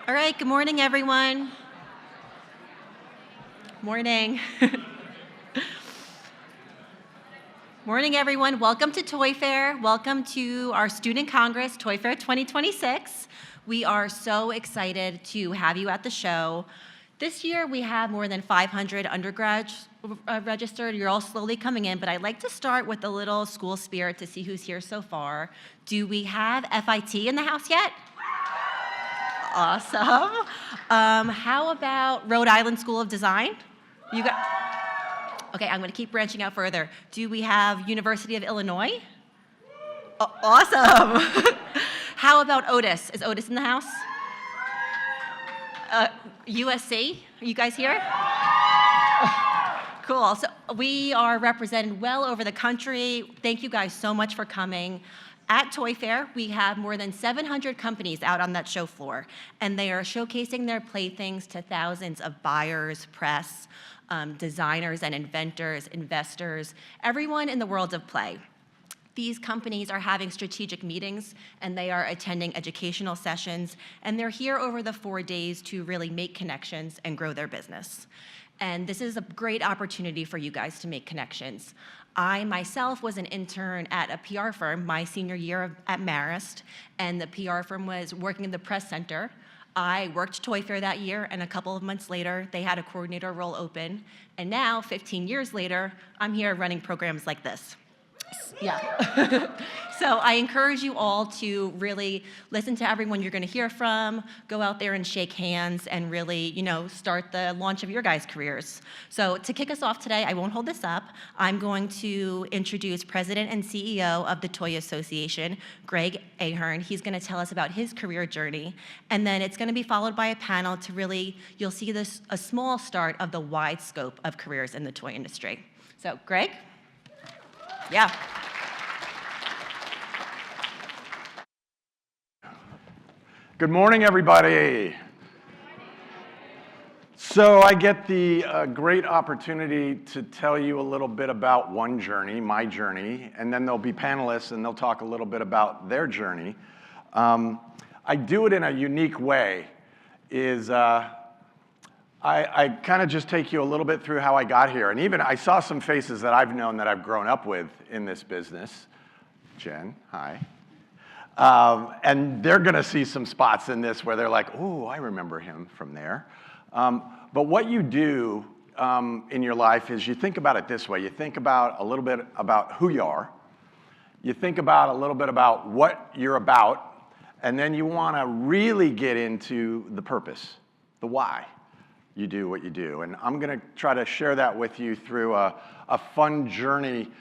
All right, good morning, everyone. Morning. Morning, everyone. Welcome to Toy Fair. Welcome to our Student Congress, Toy Fair 2026. We are so excited to have you at the show. This year, we have more than 500 undergrads registered. You're all slowly coming in, but I'd like to start with a little school spirit to see who's here so far. Do we have FIT in the house yet? Awesome. How about Rhode Island School of Design? You got? Okay, I'm going to keep branching out further. Do we have University of Illinois? Awesome. How about Otis? Is Otis in the house? USC? Are you guys here? Cool. So we are represented well over the country. Thank you guys so much for coming. At Toy Fair, we have more than 700 companies out on that show floor, and they are showcasing their playthings to thousands of buyers, press, designers and inventors, investors, everyone in the world of play. These companies are having strategic meetings, and they are attending educational sessions, and they're here over the 4 days to really make connections and grow their business. And this is a great opportunity for you guys to make connections. I myself was an intern at a PR firm my senior year at Marist, and the PR firm was working in the press center. I worked Toy Fair that year, and a couple of months later, they had a coordinator role open. And now, 15 years later, I'm here running programs like this. Yeah. So I encourage you all to really listen to everyone you're going to hear from, go out there and shake hands, and really, start the launch of your guys' careers. So to kick us off today, I won't hold this up. I'm going to introduce President and CEO of the Toy Association, Greg Ahearn. He's going to tell us about his career journey, and then it's going to be followed by a panel to really, you'll see this a small start of the wide scope of careers in the toy industry. So, Greg? Yeah. Good morning, everybody. So I get the great opportunity to tell you a little bit about one journey, my journey, and then there'll be panelists and they'll talk a little bit about their journey. I do it in a unique way, I kind of just take you a little bit through how I got here. And even I saw some faces that I've known that I've grown up with in this business. Jen, hi. And they're going to see some spots in this where they're like, oh, I remember him from there. But what you do in your life is you think about it this way. You think about a little bit about who you are. You think about a little bit about what you're about. And then you want to really get into the purpose, the why you do what you do. And I'm going to try to share that with you through a fun journey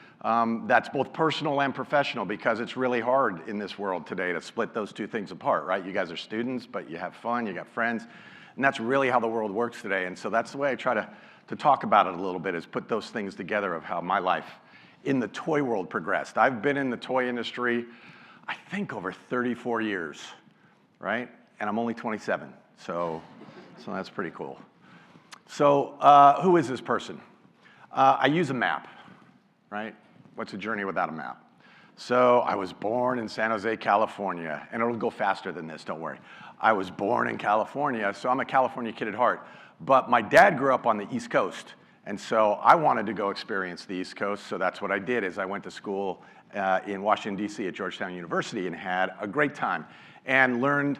that's both personal and professional, because it's really hard in this world today to split those two things apart, right? You guys are students, but you have fun, you got friends, and that's really how the world works today. And so that's the way I try to talk about it a little bit, is put those things together of how my life in the toy world progressed. I've been in the toy industry, I think, over 34 years, right? And I'm only 27, so that's pretty cool. So who is this person? I use a map, right? What's a journey without a map? So I was born in San Jose, California, and it'll go faster than this, don't worry. I was born in California, so I'm a California kid at heart. But my dad grew up on the East Coast, and so I wanted to go experience the East Coast, so that's what I did. Is I went to school in Washington, D.C. at Georgetown University and had a great time and learned,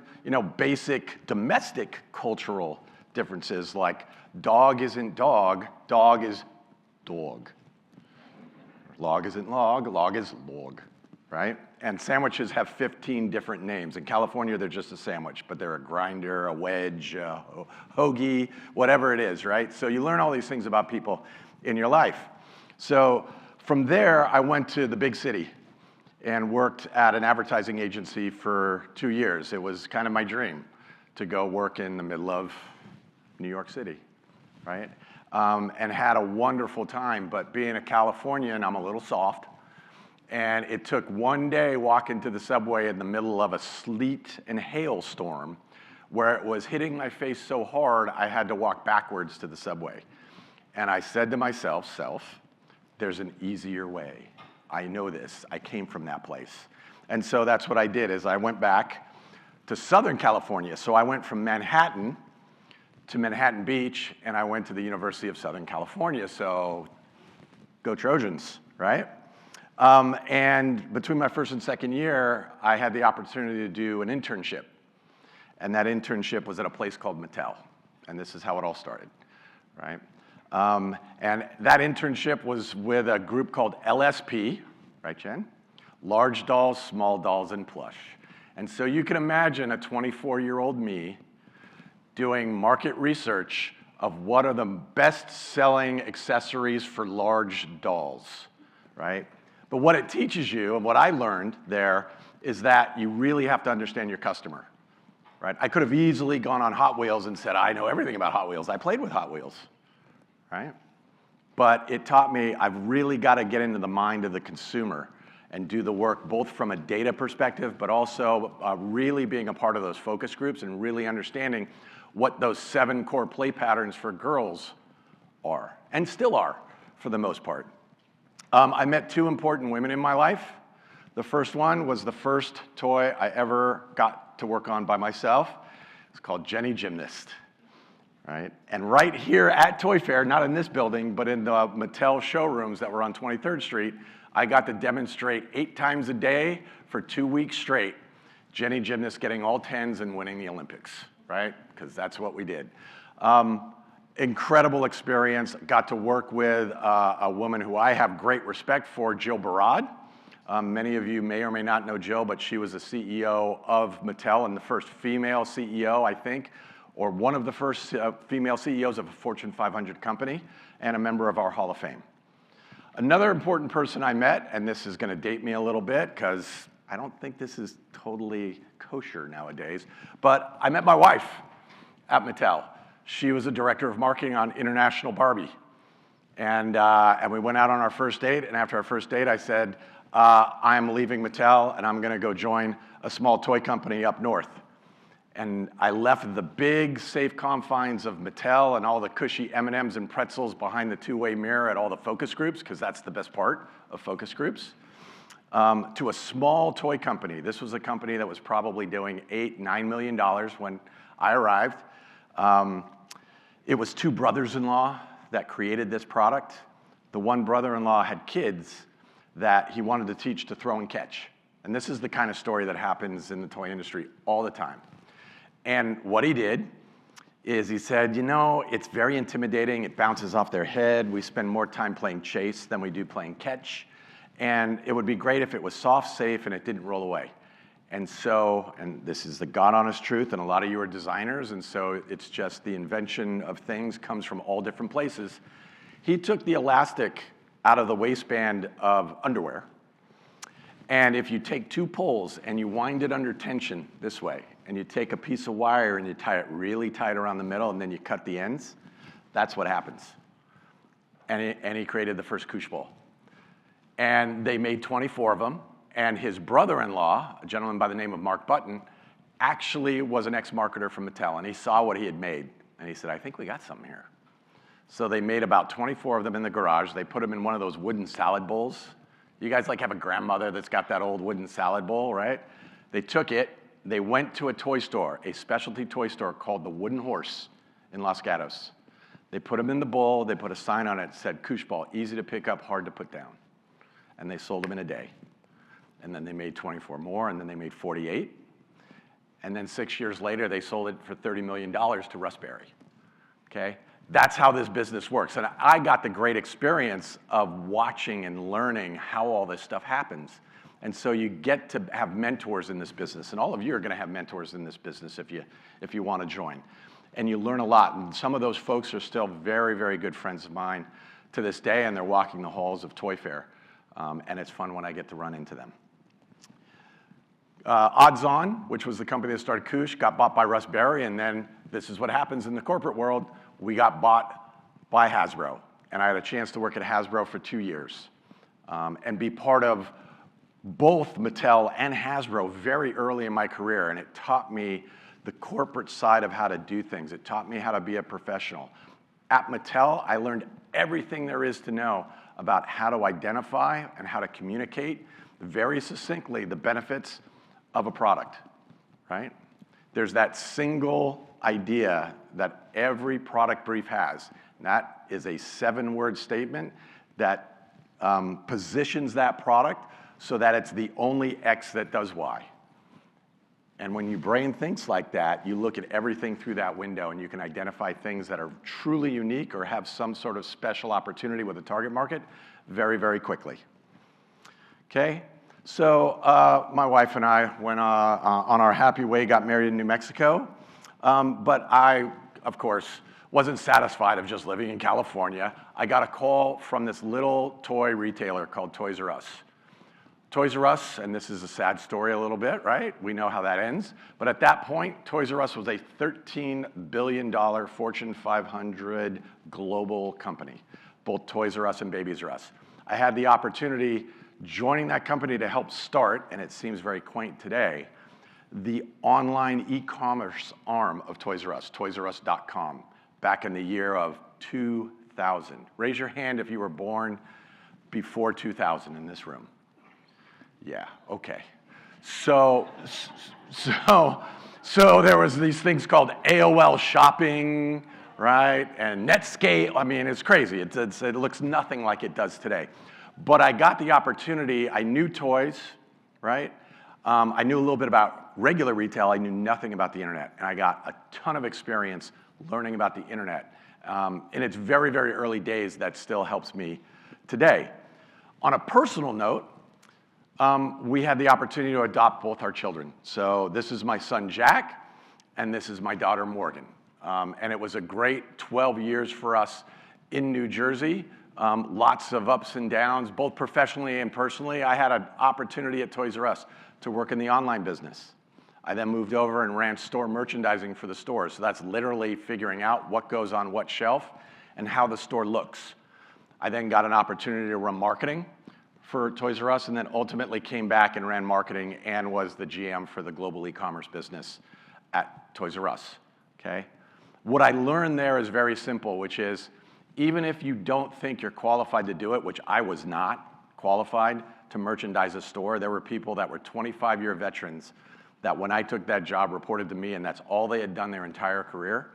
basic domestic cultural differences, like dog isn't dog, dog is dog. Log isn't log, log is log, right? And sandwiches have 15 different names. In California, they're just a sandwich, but they're a grinder, a wedge, a hoagie, whatever it is, right? So you learn all these things about people in your life. So from there, I went to the big city and worked at an advertising agency for 2 years. It was kind of my dream to go work in the middle of New York City, right? And had a wonderful time, but being a Californian, I'm a little soft, and it took one day walking to the subway in the middle of a sleet and hailstorm where it was hitting my face so hard I had to walk backwards to the subway. And I said to myself, there's an easier way. I know this. I came from that place. And so that's what I did, is I went back to Southern California. So I went from Manhattan to Manhattan Beach, and I went to the University of Southern California. So go Trojans, right? And between my first and second year, I had the opportunity to do an internship. And that internship was at a place called Mattel. And this is how it all started, right? And that internship was with a group called LSP, right, Jen? Large dolls, small dolls, and plush. And so you can imagine a 24-year-old me doing market research of what are the best-selling accessories for large dolls, right? But what it teaches you, and what I learned there, is that you really have to understand your customer, right? I could have easily gone on Hot Wheels and said, I know everything about Hot Wheels. I played with Hot Wheels, right? But it taught me I've really got to get into the mind of the consumer and do the work both from a data perspective, but also really being a part of those focus groups and really understanding what those 7 core play patterns for girls are, and still are for the most part. I met 2 important women in my life. The first one was the first toy I ever got to work on by myself. It's called Jenny Gymnast, right? And right here at Toy Fair, not in this building, but in the Mattel showrooms that were on 23rd Street, I got to demonstrate 8 times a day for 2 weeks straight, Jenny Gymnast getting all 10s and winning the Olympics, right? Because that's what we did. Incredible experience. Got to work with a woman who I have great respect for, Jill Barad. Many of you may or may not know Jill, but she was the CEO of Mattel and the first female CEO, I think, or one of the first female CEOs of a Fortune 500 company, and a member of our Hall of Fame. Another important person I met, and this is going to date me a little bit because I don't think this is totally kosher nowadays, but I met my wife at Mattel. She was a director of marketing on International Barbie. And we went out on our first date, and after our first date, I said, I'm leaving Mattel, and I'm going to go join a small toy company up north. And I left the big, safe confines of Mattel and all the cushy M&Ms and pretzels behind the 2-way mirror at all the focus groups, because that's the best part of focus groups, to a small toy company. This was a company that was probably doing $8–9 million when I arrived. It was 2 brothers-in-law that created this product. The one brother-in-law had kids that he wanted to teach to throw and catch. And this is the kind of story that happens in the toy industry all the time. And what he did is he said, you know, it's very intimidating. It bounces off their head. We spend more time playing chase than we do playing catch. And it would be great if it was soft, safe, and it didn't roll away. And so, and this is the God-honest truth, and a lot of you are designers, and so it's just the invention of things comes from all different places. He took the elastic out of the waistband of underwear, and if you take 2 poles and you wind it under tension this way, and you take a piece of wire and you tie it really tight around the middle, and then you cut the ends, that's what happens. And he created the first koosh ball. And they made 24 of them. And his brother-in-law, a gentleman by the name of Mark Button, actually was an ex-marketer from Mattel, and he saw what he had made, and he said, I think we got something here. So they made about 24 of them in the garage. They put them in one of those wooden salad bowls. You guys like have a grandmother that's got that old wooden salad bowl, right? They took it, they went to a toy store, a specialty toy store called the Wooden Horse in Los Gatos. They put them in the bowl, they put a sign on it that said, koosh ball, easy to pick up, hard to put down. And they sold them in a day. And then they made 24 more, and then they made 48. And then 6 years later, they sold it for $30 million to Russ Berrie, okay? That's how this business works. And I got the great experience of watching and learning how all this stuff happens. And so you get to have mentors in this business, and all of you are gonna have mentors in this business if you wanna join. And you learn a lot, and some of those folks are still very, very good friends of mine to this day, and they're walking the halls of Toy Fair. And it's fun when I get to run into them. Odds On, which was the company that started Koosh, got bought by Russ Berrie, and then this is what happens in the corporate world. We got bought by Hasbro, and I had a chance to work at Hasbro for 2 years and be part of both Mattel and Hasbro very early in my career, and it taught me the corporate side of how to do things. It taught me how to be a professional. At Mattel, I learned everything there is to know about how to identify and how to communicate very succinctly the benefits of a product, right? there's that single idea that every product brief has. And that is a 7-word statement that positions that product so that it's the only X that does Y. And when your brain thinks like that, you look at everything through that window and you can identify things that are truly unique or have some sort of special opportunity with a target market very, very quickly. Okay? So my wife and I went on our happy way, got married in New Mexico. But I, of course, wasn't satisfied of just living in California. I got a call from this little toy retailer called Toys R Us. Toys R Us, and this is a sad story a little bit, right? We know how that ends. But at that point, Toys R Us was a $13 billion Fortune 500 global company, both Toys R Us and Babies R Us. I had the opportunity joining that company to help start, and it seems very quaint today, the online e-commerce arm of Toys R Us, toysrus.com, back in the year of 2000. Raise your hand if you were born before 2000 in this room. Yeah, okay. So there was these things called AOL shopping, right? And Netscape. I mean, it's crazy. It looks nothing like it does today. But I got the opportunity. I knew toys, right? I knew a little bit about regular retail. I knew nothing about the internet. And I got a ton of experience learning about the internet. In its very, very early days, that still helps me today. On a personal note, we had the opportunity to adopt both our children. So this is my son, Jack, and this is my daughter, Morgan. And it was a great 12 years for us in New Jersey. Lots of ups and downs, both professionally and personally. I had an opportunity at Toys R Us to work in the online business. I then moved over and ran store merchandising for the stores. So that's literally figuring out what goes on what shelf and how the store looks. I then got an opportunity to run marketing for Toys R Us, and then ultimately came back and ran marketing and was the GM for the global e-commerce business at Toys R Us, okay? What I learned there is very simple, which is even if you don't think you're qualified to do it, which I was not qualified to merchandise a store, there were people that were 25-year veterans that when I took that job reported to me, and that's all they had done their entire career.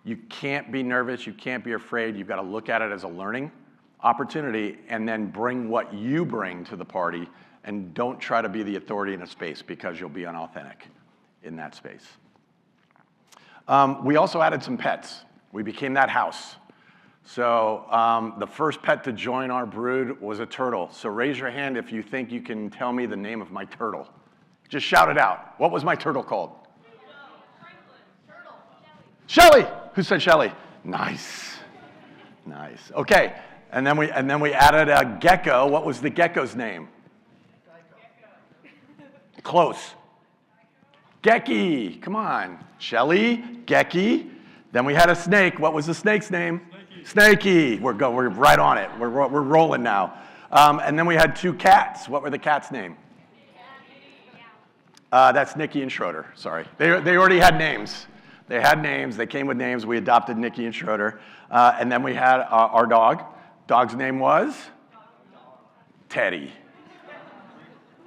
You can't be nervous, you can't be afraid, you've got to look at it as a learning opportunity and then bring what you bring to the party, and don't try to be the authority in a space because you'll be unauthentic in that space. We also added some pets. We became that house. So the first pet to join our brood was a turtle. So raise your hand if you think you can tell me the name of my turtle. Just shout it out. What was my turtle called? Shelly. Who said Shelly? Nice. Nice. Okay. And then we added a gecko. What was the gecko's name? Close. Gecky. Come on. Shelly, Gecky. Then we had a snake. What was the snake's name? Snakey. We're right on it. We're rolling now. And then we had 2 cats. What were the cats' name? That's Nikki and Schroeder. Sorry. They already had names. They had names. They came with names. We adopted Nikki and Schroeder. And then we had our dog. Dog's name was? Teddy.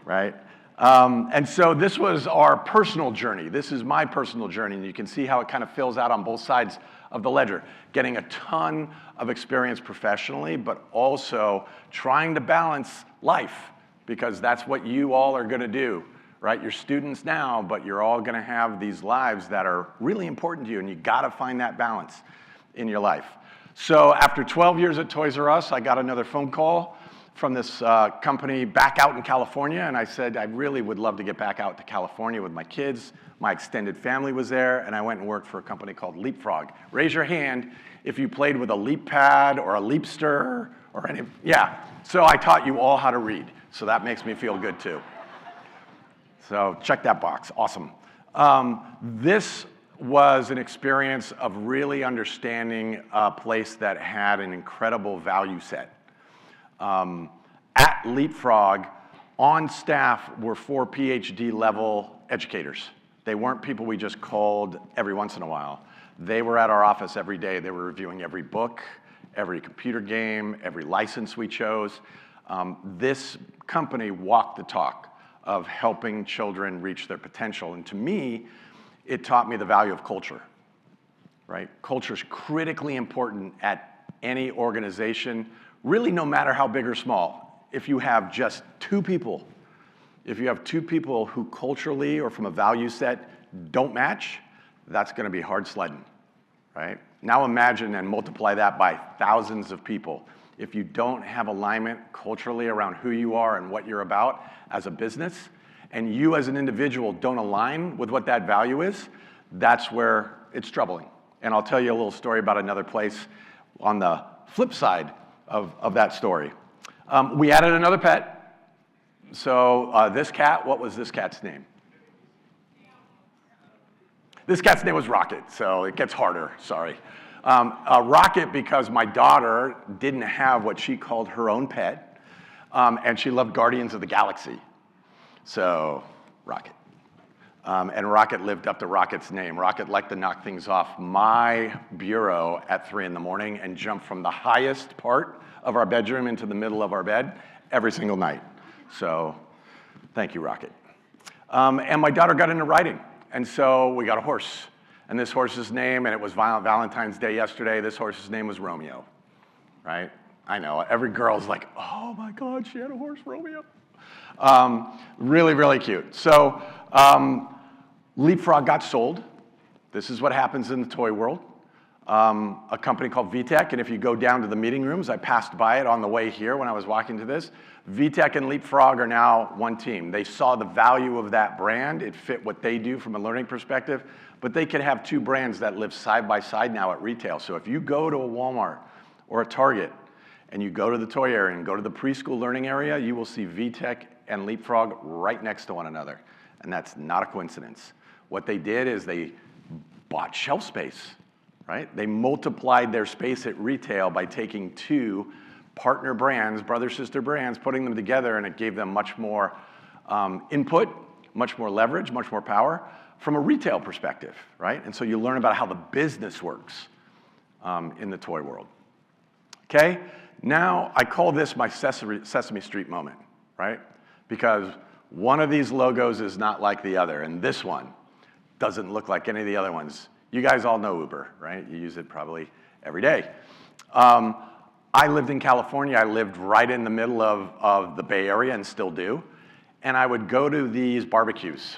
Right? And so this was our personal journey. This is my personal journey, and you can see how it kind of fills out on both sides of the ledger. Getting a ton of experience professionally, but also trying to balance life, because that's what you all are going to do, right? You're students now, but you're all going to have these lives that are really important to you, and you got to find that balance in your life. So after 12 years at Toys R Us, I got another phone call from this company back out in California, and I said, I really would love to get back out to California with my kids. My extended family was there, and I went and worked for a company called Leapfrog. Raise your hand if you played with a Leap Pad or a Leapster or any, yeah. So I taught you all how to read, so that makes me feel good too. So check that box, awesome. This was an experience of really understanding a place that had an incredible value set. At Leapfrog, on staff were 4 PhD level educators. They weren't people we just called every once in a while. They were at our office every day. They were reviewing every book, every computer game, every license we chose. This company walked the talk of helping children reach their potential. And to me, it taught me the value of culture, right? Culture is critically important at any organization, really no matter how big or small. If you have just two people, if you have two people who culturally or from a value set don't match, that's gonna be hard sledding, right? Now imagine and multiply that by thousands of people. If you don't have alignment culturally around who you are and what you're about as a business, and you as an individual don't align with what that value is, that's where it's troubling. And I'll tell you a little story about another place on the flip side of that story. We added another pet. So this cat, what was this cat's name? This cat's name was Rocket, so it gets harder, sorry. Rocket because my daughter didn't have what she called her own pet, and she loved Guardians of the Galaxy. So, Rocket. And Rocket lived up to Rocket's name. Rocket liked to knock things off my bureau at 3 in the morning and jump from the highest part of our bedroom into the middle of our bed every single night. So, thank you, Rocket. And my daughter got into riding, and so we got a horse. And this horse's name, and it was Valentine's Day yesterday, this horse's name was Romeo, right? I know, every girl's like, oh my God, she had a horse, Romeo. Really, really cute. So, Leapfrog got sold. This is what happens in the toy world. A company called VTech, and if you go down to the meeting rooms, I passed by it on the way here when I was walking to this. VTech and Leapfrog are now one team. They saw the value of that brand. It fit what they do from a learning perspective, but they can have two brands that live side by side now at retail. So if you go to a Walmart or a Target and you go to the toy area and go to the preschool learning area, you will see VTech and Leapfrog right next to one another. And that's not a coincidence. What they did is they bought shelf space, right? They multiplied their space at retail by taking two partner brands, brother-sister brands, putting them together, and it gave them much more input, much more leverage, much more power from a retail perspective, right? And so you learn about how the business works in the toy world. Okay? Now, I call this my Sesame Street moment, right? Because one of these logos is not like the other, and this one doesn't look like any of the other ones. You guys all know Uber, right? You use it probably every day. I lived in California. I lived right in the middle of the Bay Area and still do. And I would go to these barbecues.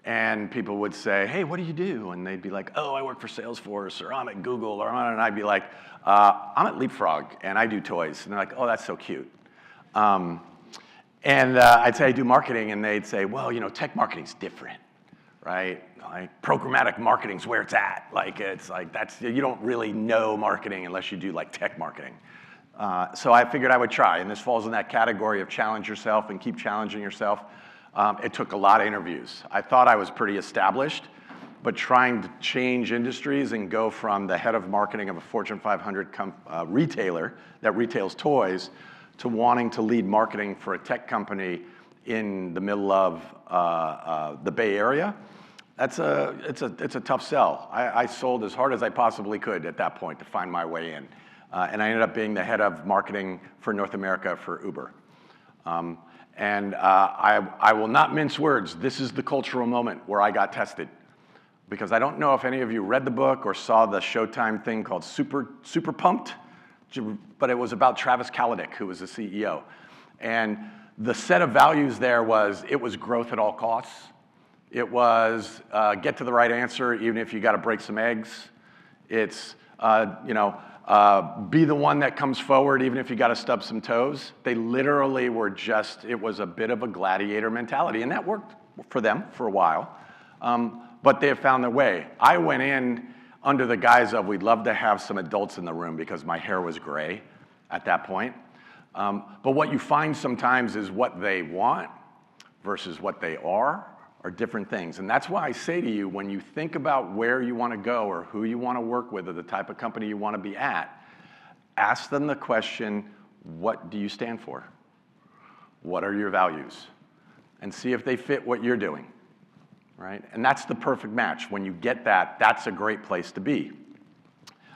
And people would say, hey, what do you do? And they'd be like, oh, I work for Salesforce, or I'm at Google, or and I'd be like, I'm at Leapfrog, and I do toys. And they're like, oh, that's so cute. And I'd say I do marketing, and they'd say, well, you know, tech marketing's different, right? Like, programmatic marketing's where it's at. Like, it's like, that's, you don't really know marketing unless you do like tech marketing. So I figured I would try, and this falls in that category of challenge yourself and keep challenging yourself. It took a lot of interviews. I thought I was pretty established, but trying to change industries and go from the head of marketing of a Fortune 500 retailer that retails toys to wanting to lead marketing for a tech company in the middle of the Bay Area, it's a tough sell. I sold as hard as I possibly could at that point to find my way in. And I ended up being the head of marketing for North America for Uber. I will not mince words. This is the cultural moment where I got tested. Because I don't know if any of you read the book or saw the Showtime thing called Super Pumped, but it was about Travis Kalanick, who was the CEO. And the set of values there was, it was growth at all costs. It was get to the right answer, even if you got to break some eggs. It's, be the one that comes forward, even if you got to stub some toes. They literally were just, it was a bit of a gladiator mentality, and that worked for them for a while. But they have found their way. I went in under the guise of, we'd love to have some adults in the room because my hair was gray at that point. But what you find sometimes is what they want versus what they are different things. And that's why I say to you, when you think about where you want to go or who you want to work with or the type of company you want to be at, ask them the question, what do you stand for? What are your values? And see if they fit what you're doing, right? And that's the perfect match. When you get that, that's a great place to be.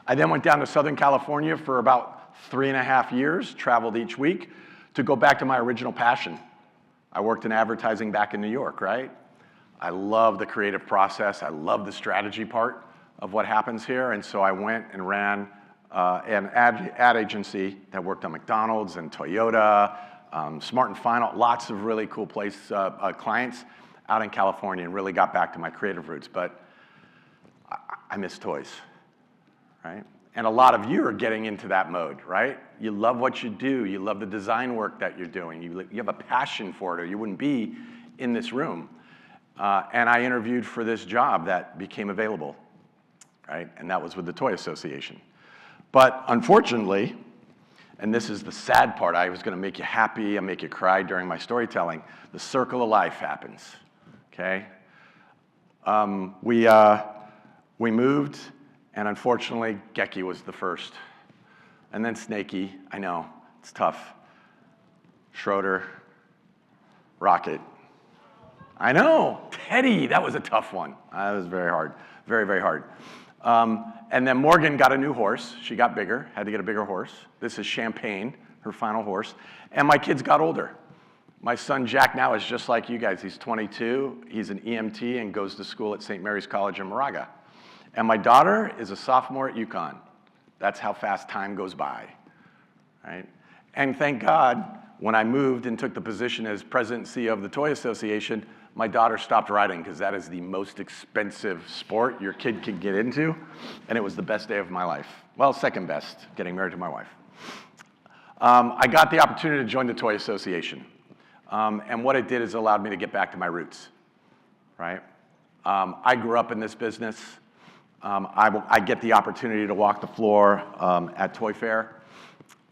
I then went down to Southern California for about 3.5 years, traveled each week to go back to my original passion. I worked in advertising back in New York, right? I love the creative process. I love the strategy part of what happens here. And so I went and ran an ad agency that worked on McDonald's and Toyota, Smart and Final, lots of really cool clients out in California, and really got back to my creative roots. But I miss toys, right? And a lot of you are getting into that mode, right? You love what you do. You love the design work that you're doing. You have a passion for it, or you wouldn't be in this room. And I interviewed for this job that became available, right? And that was with the Toy Association. But unfortunately, and this is the sad part, I was going to make you happy and make you cry during my storytelling, the circle of life happens, okay? We moved, and unfortunately, Geki was the first. And then Snakey, I know, it's tough. Schroeder, Rocket. I know, Teddy, that was a tough one. That was very hard, very, very hard. And then Morgan got a new horse. She got bigger, had to get a bigger horse. This is Champagne, her final horse. And my kids got older. My son Jack now is just like you guys. He's 22, he's an EMT and goes to school at St. Mary's College in Moraga. And my daughter is a sophomore at UConn. That's how fast time goes by, right? And thank God, when I moved and took the position as president and CEO of the Toy Association, my daughter stopped riding because that is the most expensive sport your kid can get into, and it was the best day of my life. Well, second best, getting married to my wife. I got the opportunity to join the Toy Association, and what it did is allowed me to get back to my roots, right? I grew up in this business. I get the opportunity to walk the floor at Toy Fair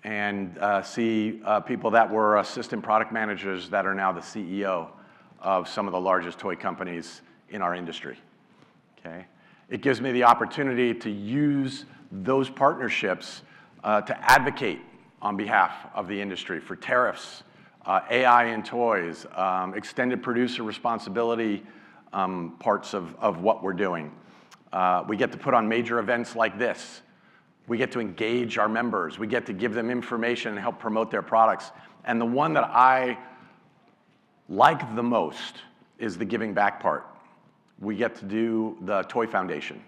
and see people that were assistant product managers that are now the CEO of some of the largest toy companies in our industry, okay? It gives me the opportunity to use those partnerships to advocate on behalf of the industry for tariffs, AI in toys, extended producer responsibility parts of what we're doing. We get to put on major events like this. We get to engage our members. We get to give them information and help promote their products. And the one that I like the most is the giving back part. We get to do the Toy Foundation.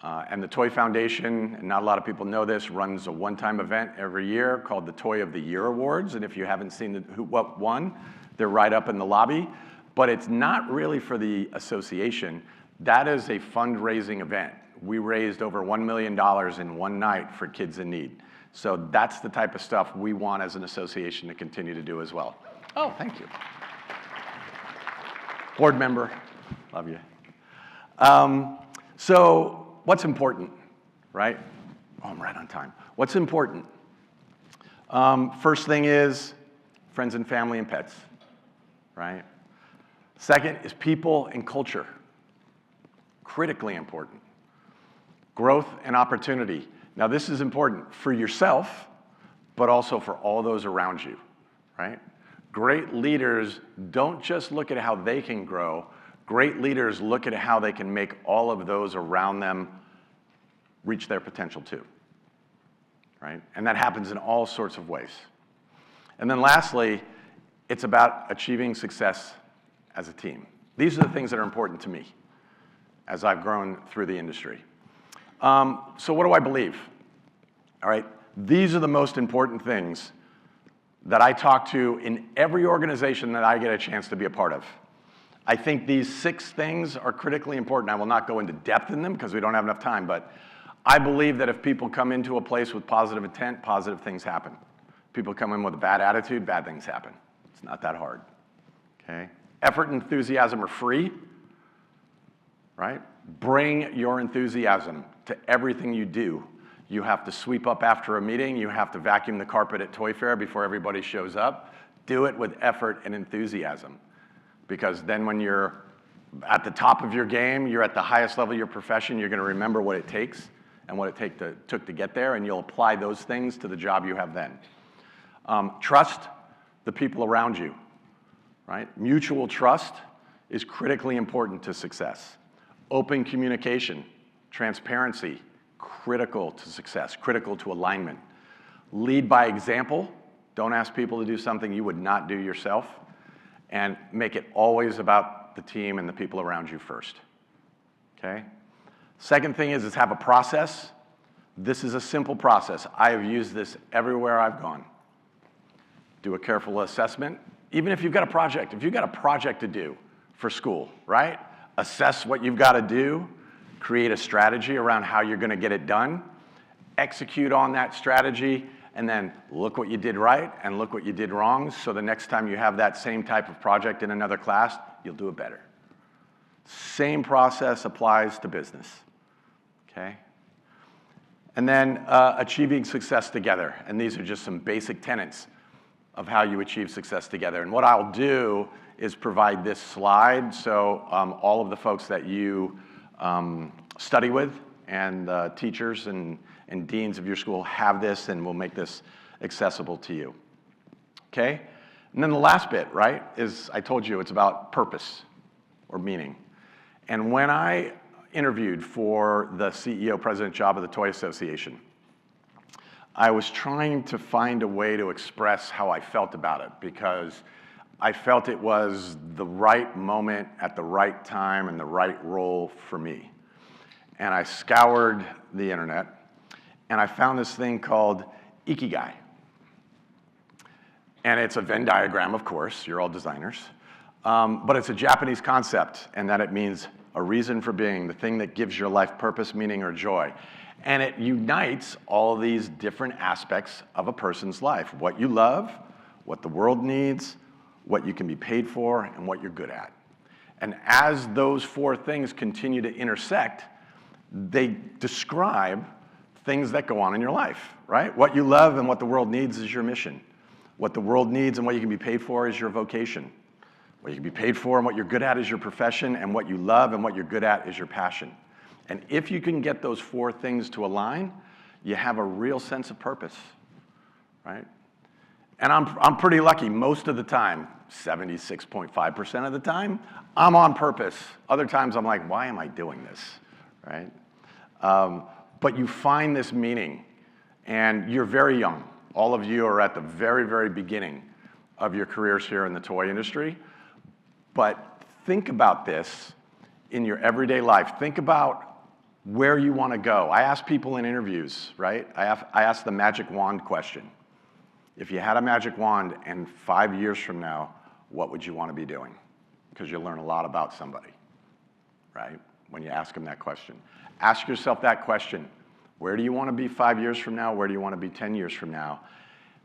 And the Toy Foundation, and not a lot of people know this, runs a one-time event every year called the Toy of the Year Awards. And if you haven't seen what won, they're right up in the lobby. But it's not really for the association. That is a fundraising event. We raised over $1 million in one night for kids in need. So that's the type of stuff we want as an association to continue to do as well. Oh, thank you. Board member, love you. So what's important, right? Oh, I'm right on time. What's important? First thing is friends and family and pets, right? Second is people and culture. Critically important. Growth and opportunity. Now this is important for yourself, but also for all those around you, right? Great leaders don't just look at how they can grow. Great leaders look at how they can make all of those around them reach their potential too, right? And that happens in all sorts of ways. And then lastly, it's about achieving success as a team. These are the things that are important to me as I've grown through the industry. So what do I believe? All right, these are the most important things that I talk to in every organization that I get a chance to be a part of. I think these 6 things are critically important. I will not go into depth in them because we don't have enough time, but I believe that if people come into a place with positive intent, positive things happen. People come in with a bad attitude, bad things happen. It's not that hard, okay? Effort and enthusiasm are free, right? Bring your enthusiasm to everything you do. You have to sweep up after a meeting. You have to vacuum the carpet at Toy Fair before everybody shows up. Do it with effort and enthusiasm. Because then when you're at the top of your game, you're at the highest level of your profession, you're going to remember what it takes and what it took to get there, and you'll apply those things to the job you have then. Trust the people around you, right? Mutual trust is critically important to success. Open communication, transparency, critical to success, critical to alignment. Lead by example. Don't ask people to do something you would not do yourself. And make it always about the team and the people around you first, okay? Second thing is have a process. This is a simple process. I have used this everywhere I've gone. Do a careful assessment. Even if you've got a project, to do for school, right? Assess what you've got to do, create a strategy around how you're going to get it done, execute on that strategy, and then look what you did right and look what you did wrong, so the next time you have that same type of project in another class, you'll do it better. Same process applies to business, okay? And then achieving success together. And these are just some basic tenets of how you achieve success together. And what I'll do is provide this slide, so all of the folks that you study with and teachers and deans of your school have this, and we'll make this accessible to you, okay? And then the last bit, right, is I told you it's about purpose or meaning. And when I interviewed for the CEO president job of the Toy Association, I was trying to find a way to express how I felt about it, because I felt it was the right moment at the right time and the right role for me. And I scoured the internet, and I found this thing called Ikigai. And it's a Venn diagram, of course, you're all designers. But it's a Japanese concept, and that it means a reason for being, the thing that gives your life purpose, meaning, or joy. And it unites all of these different aspects of a person's life: what you love, what the world needs, what you can be paid for, and what you're good at. And as those four things continue to intersect, they describe things that go on in your life, right? What you love and what the world needs is your mission. What the world needs and what you can be paid for is your vocation. What you can be paid for and what you're good at is your profession, and what you love and what you're good at is your passion. And if you can get those four things to align, you have a real sense of purpose, right? And I'm pretty lucky most of the time, 76.5% of the time, I'm on purpose. Other times I'm like, why am I doing this, right? But you find this meaning, and you're very young. All of you are at the very, very beginning of your careers here in the toy industry. But think about this in your everyday life. Think about where you want to go. I ask people in interviews, right? I ask the magic wand question. If you had a magic wand and 5 years from now, what would you want to be doing? Because you'll learn a lot about somebody, right? When you ask them that question. Ask yourself that question. Where do you want to be 5 years from now? Where do you want to be 10 years from now?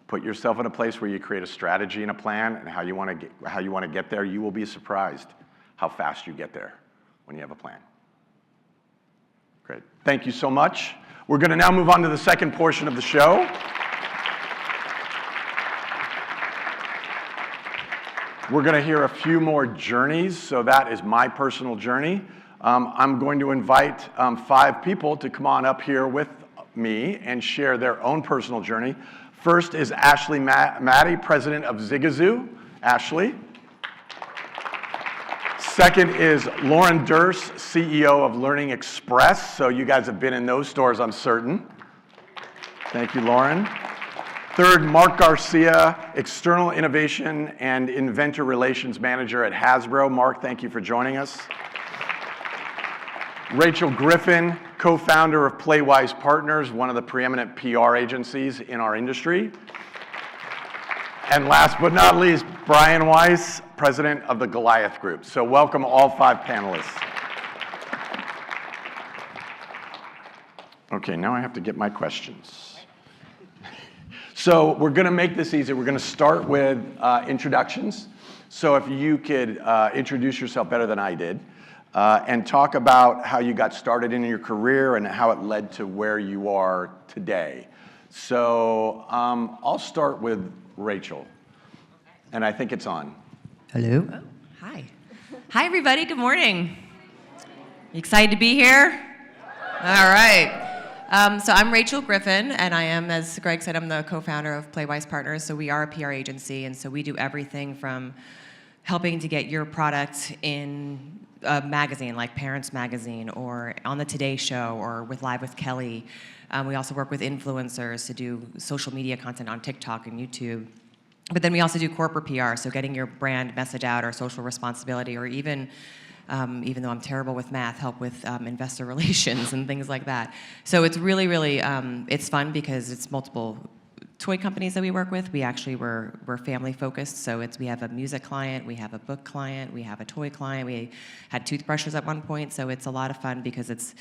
Put yourself in a place where you create a strategy and a plan and how you want to get there. You will be surprised how fast you get there when you have a plan. Great. Thank you so much. We're going to now move on to the second portion of the show. We're going to hear a few more journeys. So that is my personal journey. I'm going to invite 5 people to come on up here with me and share their own personal journey. First is Ashley Mady, president of Zigazoo. Ashley. Second is Lauren Derse, CEO of Learning Express. So you guys have been in those stores, I'm certain. Thank you, Lauren. Third, Mark Garcia, External Innovation and Inventor Relations Manager at Hasbro. Mark, thank you for joining us. Rachel Griffin, co-founder of PlayWise Partners, one of the preeminent PR agencies in our industry. And last but not least, Brian Weiss, president of the Goliath Group. So welcome all 5 panelists. Okay, now I have to get my questions. So we're going to make this easy. We're going to start with introductions. So if you could introduce yourself better than I did, and talk about how you got started in your career and how it led to where you are today. So I'll start with Rachel, and I think it's on. Hello. Oh, hi. Hi, everybody. Good morning. You excited to be here? All right. So I'm Rachel Griffin, and I am, as Greg said, I'm the co-founder of PlayWise Partners. So we are a PR agency, and so we do everything from helping to get your product in a magazine like Parents Magazine or on the Today Show or with Live with Kelly. We also work with influencers to do social media content on TikTok and YouTube. But then we also do corporate PR, so getting your brand message out or social responsibility, or even though I'm terrible with math, help with investor relations and things like that. So it's really, really, it's fun because it's multiple toy companies that we work with. We actually we're family focused, so we have a music client, we have a book client, we have a toy client, we had toothbrushes at one point, so it's a lot of fun because it's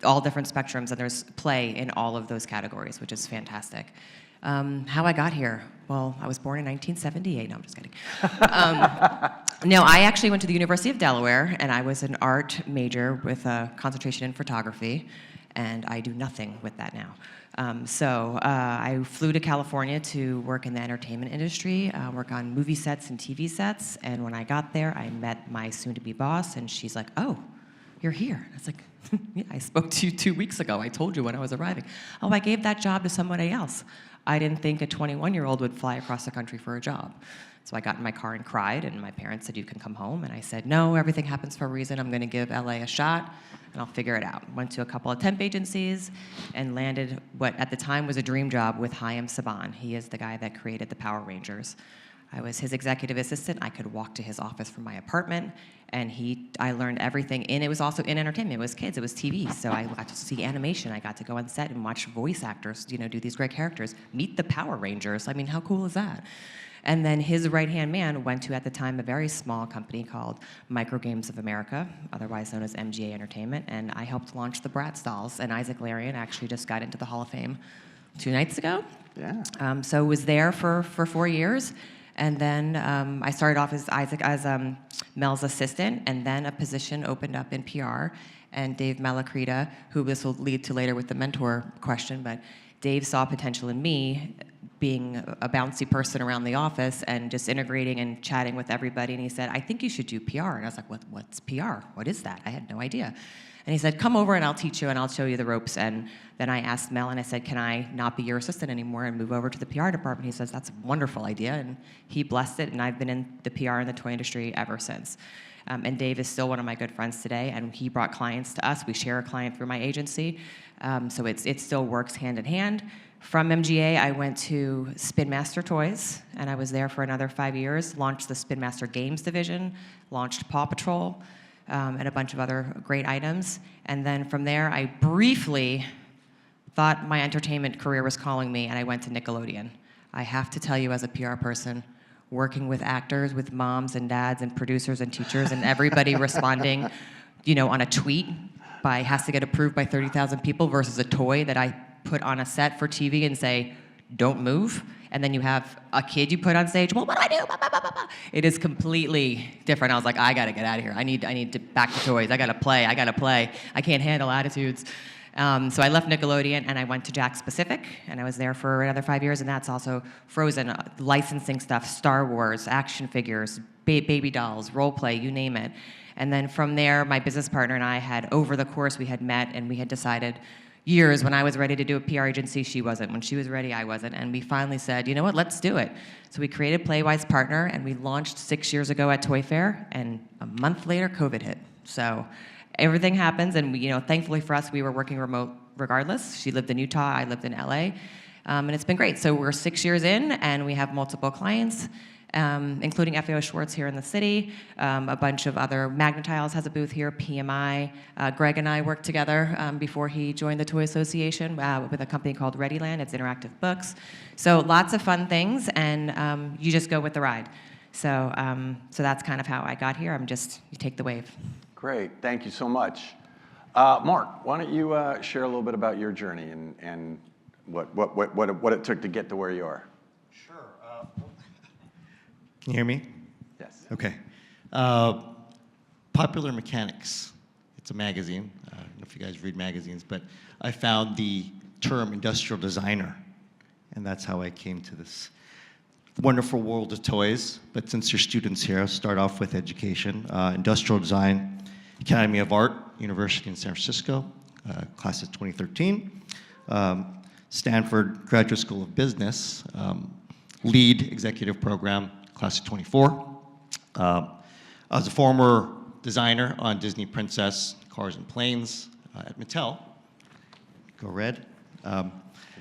all different spectrums and there's play in all of those categories, which is fantastic. How I got here? Well, I was born in 1978. No, I'm just kidding. No, I actually went to the University of Delaware, and I was an art major with a concentration in photography, and I do nothing with that now. So I flew to California to work in the entertainment industry, work on movie sets and TV sets, and when I got there, I met my soon-to-be boss, and she's like, "Oh, you're here." And I was like, "Yeah, I spoke to you 2 weeks ago. I told you when I was arriving." "Oh, I gave that job to somebody else." I didn't think a 21-year-old would fly across the country for a job. So I got in my car and cried, and my parents said, "You can come home." And I said, "No, everything happens for a reason. I'm going to give LA a shot, and I'll figure it out." Went to a couple of temp agencies and landed what at the time was a dream job with Haim Saban. He is the guy that created the Power Rangers. I was his executive assistant. I could walk to his office from my apartment, and I learned everything. And it was also in entertainment. It was kids. It was TV. So I got to see animation. I got to go on set and watch voice actors, do these great characters. Meet the Power Rangers. I mean, how cool is that? And then his right-hand man went to, at the time, a very small company called Microgames of America, otherwise known as MGA Entertainment, and I helped launch the Bratz dolls, and Isaac Larian actually just got into the Hall of Fame 2 nights ago. Yeah. So was there for 4 years, and then I started off as Mel's assistant, and then a position opened up in PR, and Dave Malacrida, who this will lead to later with the mentor question, but Dave saw potential in me being a bouncy person around the office and just integrating and chatting with everybody. And he said, "I think you should do PR." And I was like, what's PR? What is that? I had no idea. And he said, "Come over and I'll teach you and I'll show you the ropes." And then I asked Mel and I said, "Can I not be your assistant anymore and move over to the PR department?" He says, "That's a wonderful idea." And he blessed it, and I've been in the PR and the toy industry ever since. And Dave is still one of my good friends today, and he brought clients to us. We share a client through my agency, so it still works hand in hand. From MGA, I went to Spin Master Toys, and I was there for another 5 years, launched the Spin Master Games division, launched Paw Patrol, and a bunch of other great items. And then from there, I briefly thought my entertainment career was calling me, and I went to Nickelodeon. I have to tell you, as a PR person, working with actors, with moms and dads and producers and teachers, and everybody responding, on a tweet has to get approved by 30,000 people versus a toy that I put on a set for TV and say, "Don't move," and then you have a kid you put on stage. "Well, what do I do?" Blah, blah, blah, blah, blah. It is completely different. I was like, I gotta get out of here. I need to back to toys. I gotta play. I can't handle attitudes. So I left Nickelodeon and I went to Jakks Pacific, and I was there for another 5 years, and that's also Frozen, licensing stuff, Star Wars, action figures, baby dolls, role play, you name it. And then from there, my business partner and I over the course, we had met and we had decided years when I was ready to do a PR agency, she wasn't. When she was ready, I wasn't. And we finally said, "You know what, let's do it." So we created PlayWise Partner, and we launched 6 years ago at Toy Fair, and a month later, COVID hit. So everything happens, and thankfully for us, we were working remote regardless. She lived in Utah, I lived in LA, and it's been great. So we're 6 years in, and we have multiple clients, including FAO Schwartz here in the city, a bunch of other. Magnetiles has a booth here, PMI. Greg and I worked together before he joined the Toy Association with a company called Readyland. It's interactive books. So lots of fun things, and you just go with the ride. So that's kind of how I got here. You take the wave. Great, thank you so much. Mark, why don't you share a little bit about your journey and what it took to get to where you are? Sure. Can you hear me? Yes. Okay. Popular Mechanics. It's a magazine. I don't know if you guys read magazines, but I found the term industrial designer, and that's how I came to this wonderful world of toys. But since you're students here, I'll start off with education. Industrial design, Academy of Art, University in San Francisco, class of 2013. Stanford Graduate School of Business, lead executive program, class of 24. I was a former designer on Disney Princess, Cars and Planes at Mattel. Go Red.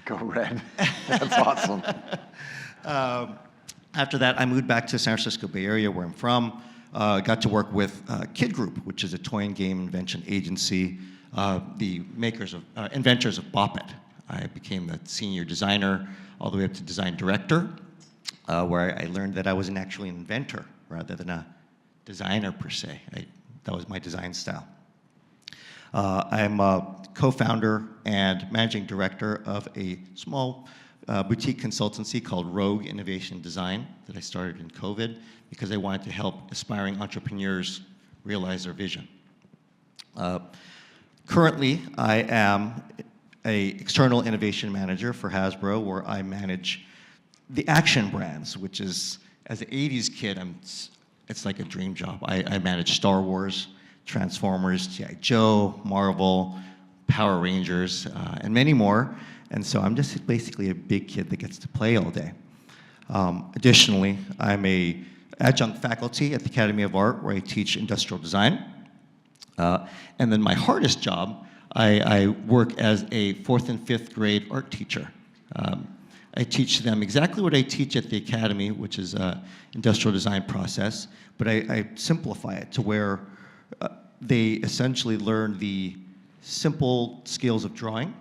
Go Red. That's awesome. After that, I moved back to San Francisco Bay Area, where I'm from. Got to work with Kid Group, which is a toy and game invention agency, the makers of, inventors of Bop It. I became the senior designer all the way up to design director, where I learned that I was actually an inventor rather than a designer per se. That was my design style. I'm a co-founder and managing director of a small boutique consultancy called Rogue Innovation Design that I started in COVID because I wanted to help aspiring entrepreneurs realize their vision. Currently, I am an external innovation manager for Hasbro, where I manage the action brands, which is, as an 80s kid, it's like a dream job. I manage Star Wars, Transformers, G.I. Joe, Marvel, Power Rangers, and many more. And so I'm just basically a big kid that gets to play all day. Additionally, I'm a adjunct faculty at the Academy of Art, where I teach industrial design. And then my hardest job, I work as a 4th and 5th grade art teacher. I teach them exactly what I teach at the Academy, which is industrial design process, but I simplify it to where they essentially learn the simple skills of drawing,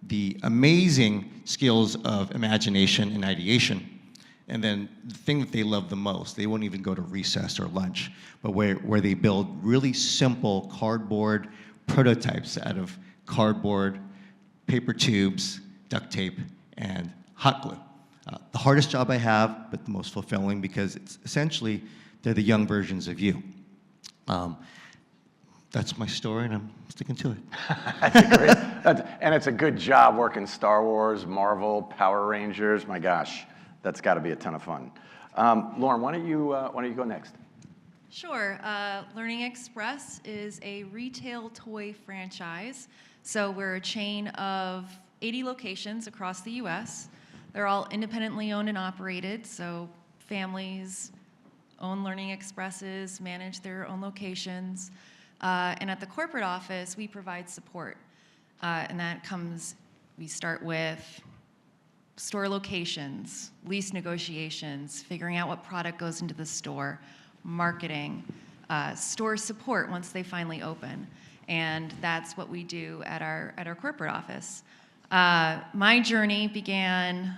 the amazing skills of imagination and ideation, and then the thing that they love the most, they won't even go to recess or lunch, but where they build really simple cardboard prototypes out of cardboard, paper tubes, duct tape, and hot glue. The hardest job I have, but the most fulfilling, because it's essentially, they're the young versions of you. That's my story, and I'm sticking to it. And it's a good job working Star Wars, Marvel, Power Rangers. My gosh, that's got to be a ton of fun. Lauren, why don't you go next? Sure. Learning Express is a retail toy franchise. So we're a chain of 80 locations across the U.S. They're all independently owned and operated, so families own Learning Expresses, manage their own locations. And at the corporate office, we provide support. And that comes, we start with store locations, lease negotiations, figuring out what product goes into the store, marketing, store support once they finally open. And that's what we do at our corporate office. My journey began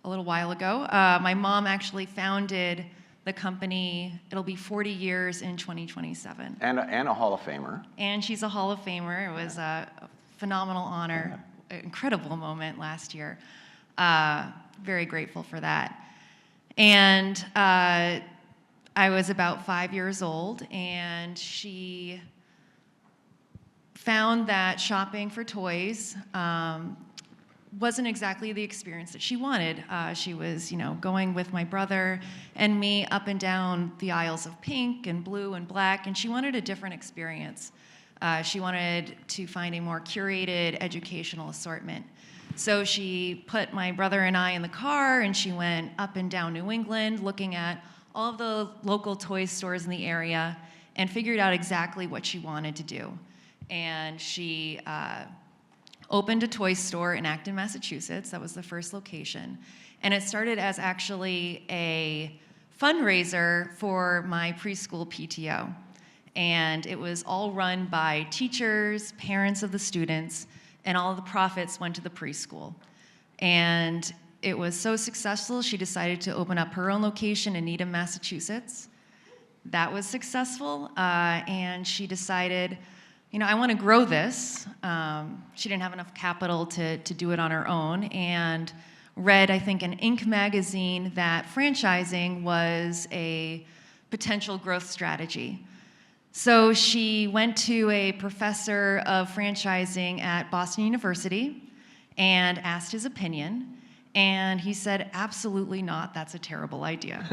a little while ago. My mom actually founded the company. It'll be 40 years in 2027. And a Hall of Famer. And she's a Hall of Famer. It was a phenomenal honor, incredible moment last year. Very grateful for that. And I was about 5 years old, and she found that shopping for toys wasn't exactly the experience that she wanted. She was, going with my brother and me up and down the aisles of pink and blue and black, and she wanted a different experience. She wanted to find a more curated educational assortment. So she put my brother and I in the car, and she went up and down New England looking at all of the local toy stores in the area and figured out exactly what she wanted to do. And she opened a toy store in Acton, Massachusetts. That was the first location. And it started as actually a fundraiser for my preschool PTO. And it was all run by teachers, parents of the students, and all of the profits went to the preschool. And it was so successful, she decided to open up her own location in Needham, Massachusetts. That was successful, and she decided, I want to grow this. She didn't have enough capital to do it on her own, and read, I think, in Inc. magazine that franchising was a potential growth strategy. So she went to a professor of franchising at Boston University and asked his opinion, and he said, absolutely not, that's a terrible idea.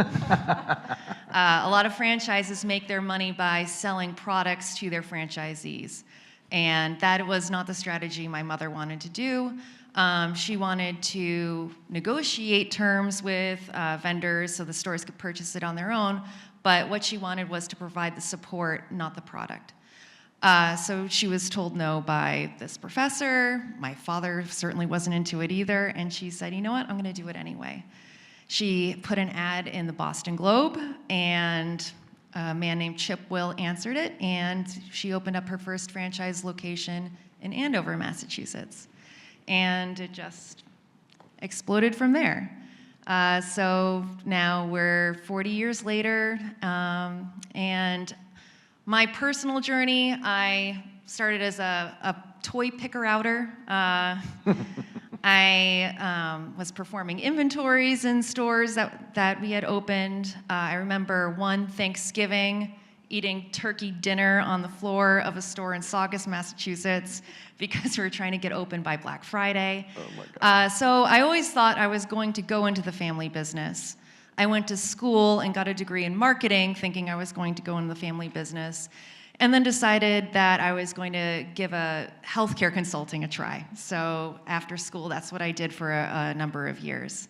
A lot of franchises make their money by selling products to their franchisees, and that was not the strategy my mother wanted to do. She wanted to negotiate terms with vendors so the stores could purchase it on their own, but what she wanted was to provide the support, not the product. So she was told no by this professor. My father certainly wasn't into it either, and she said, you know what, I'm gonna do it anyway. She put an ad in the Boston Globe, and a man named Chip Will answered it, and she opened up her first franchise location in Andover, Massachusetts. And it just exploded from there. So now we're 40 years later, and my personal journey, I started as a toy picker-outer. I was performing inventories in stores that we had opened. I remember one Thanksgiving eating turkey dinner on the floor of a store in Saugus, Massachusetts, because we were trying to get open by Black Friday. Oh my God. So I always thought I was going to go into the family business. I went to school and got a degree in marketing, thinking I was going to go into the family business, and then decided that I was going to give a healthcare consulting a try. So after school, that's what I did for a number of years.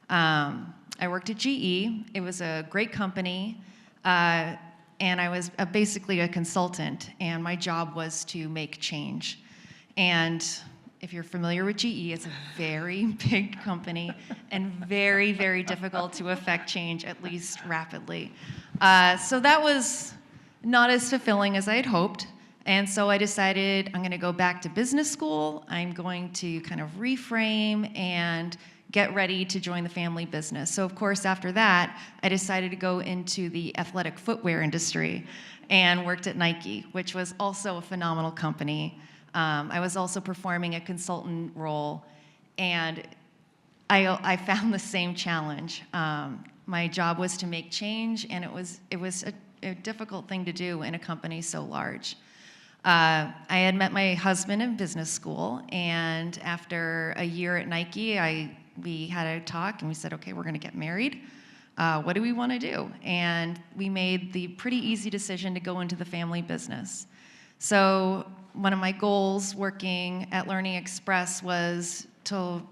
I worked at GE. It was a great company. And I was basically a consultant, and my job was to make change. And if you're familiar with GE, it's a very big company and very, very difficult to affect change, at least rapidly. So that was not as fulfilling as I had hoped. And so I decided I'm going to go back to business school. I'm going to kind of reframe and get ready to join the family business. So of course, after that, I decided to go into the athletic footwear industry and worked at Nike, which was also a phenomenal company. I was also performing a consultant role, and I found the same challenge. My job was to make change, and it was a difficult thing to do in a company so large. I had met my husband in business school, and after a year at Nike, we had a talk, and we said, okay, we're going to get married. What do we want to do? And we made the pretty easy decision to go into the family business. So one of my goals working at Learning Express was to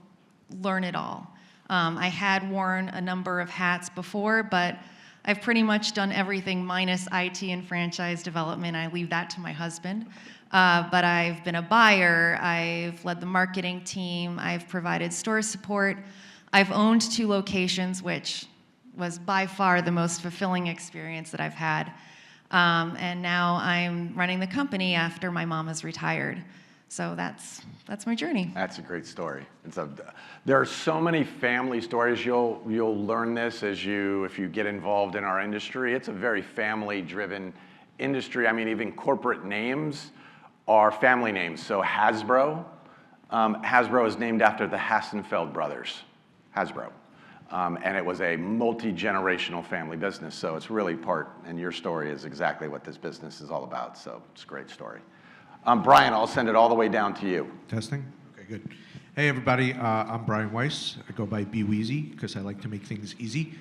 learn it all. I had worn a number of hats before, but I've pretty much done everything minus IT and franchise development. I leave that to my husband. But I've been a buyer, I've led the marketing team, I've provided store support, I've owned 2 locations, which was by far the most fulfilling experience that I've had. And now I'm running the company after my mom is retired. So that's my journey. That's a great story. There are so many family stories. You'll learn this if you get involved in our industry. It's a very family-driven industry. I mean, even corporate names are family names. So Hasbro is named after the Hassenfeld brothers, Hasbro. And it was a multi-generational family business. So it's really and your story is exactly what this business is all about. So it's a great story. Brian, I'll send it all the way down to you. Testing? Okay, good. Hey, everybody. I'm Brian Weiss. I go by B Weezy because I like to make things easy.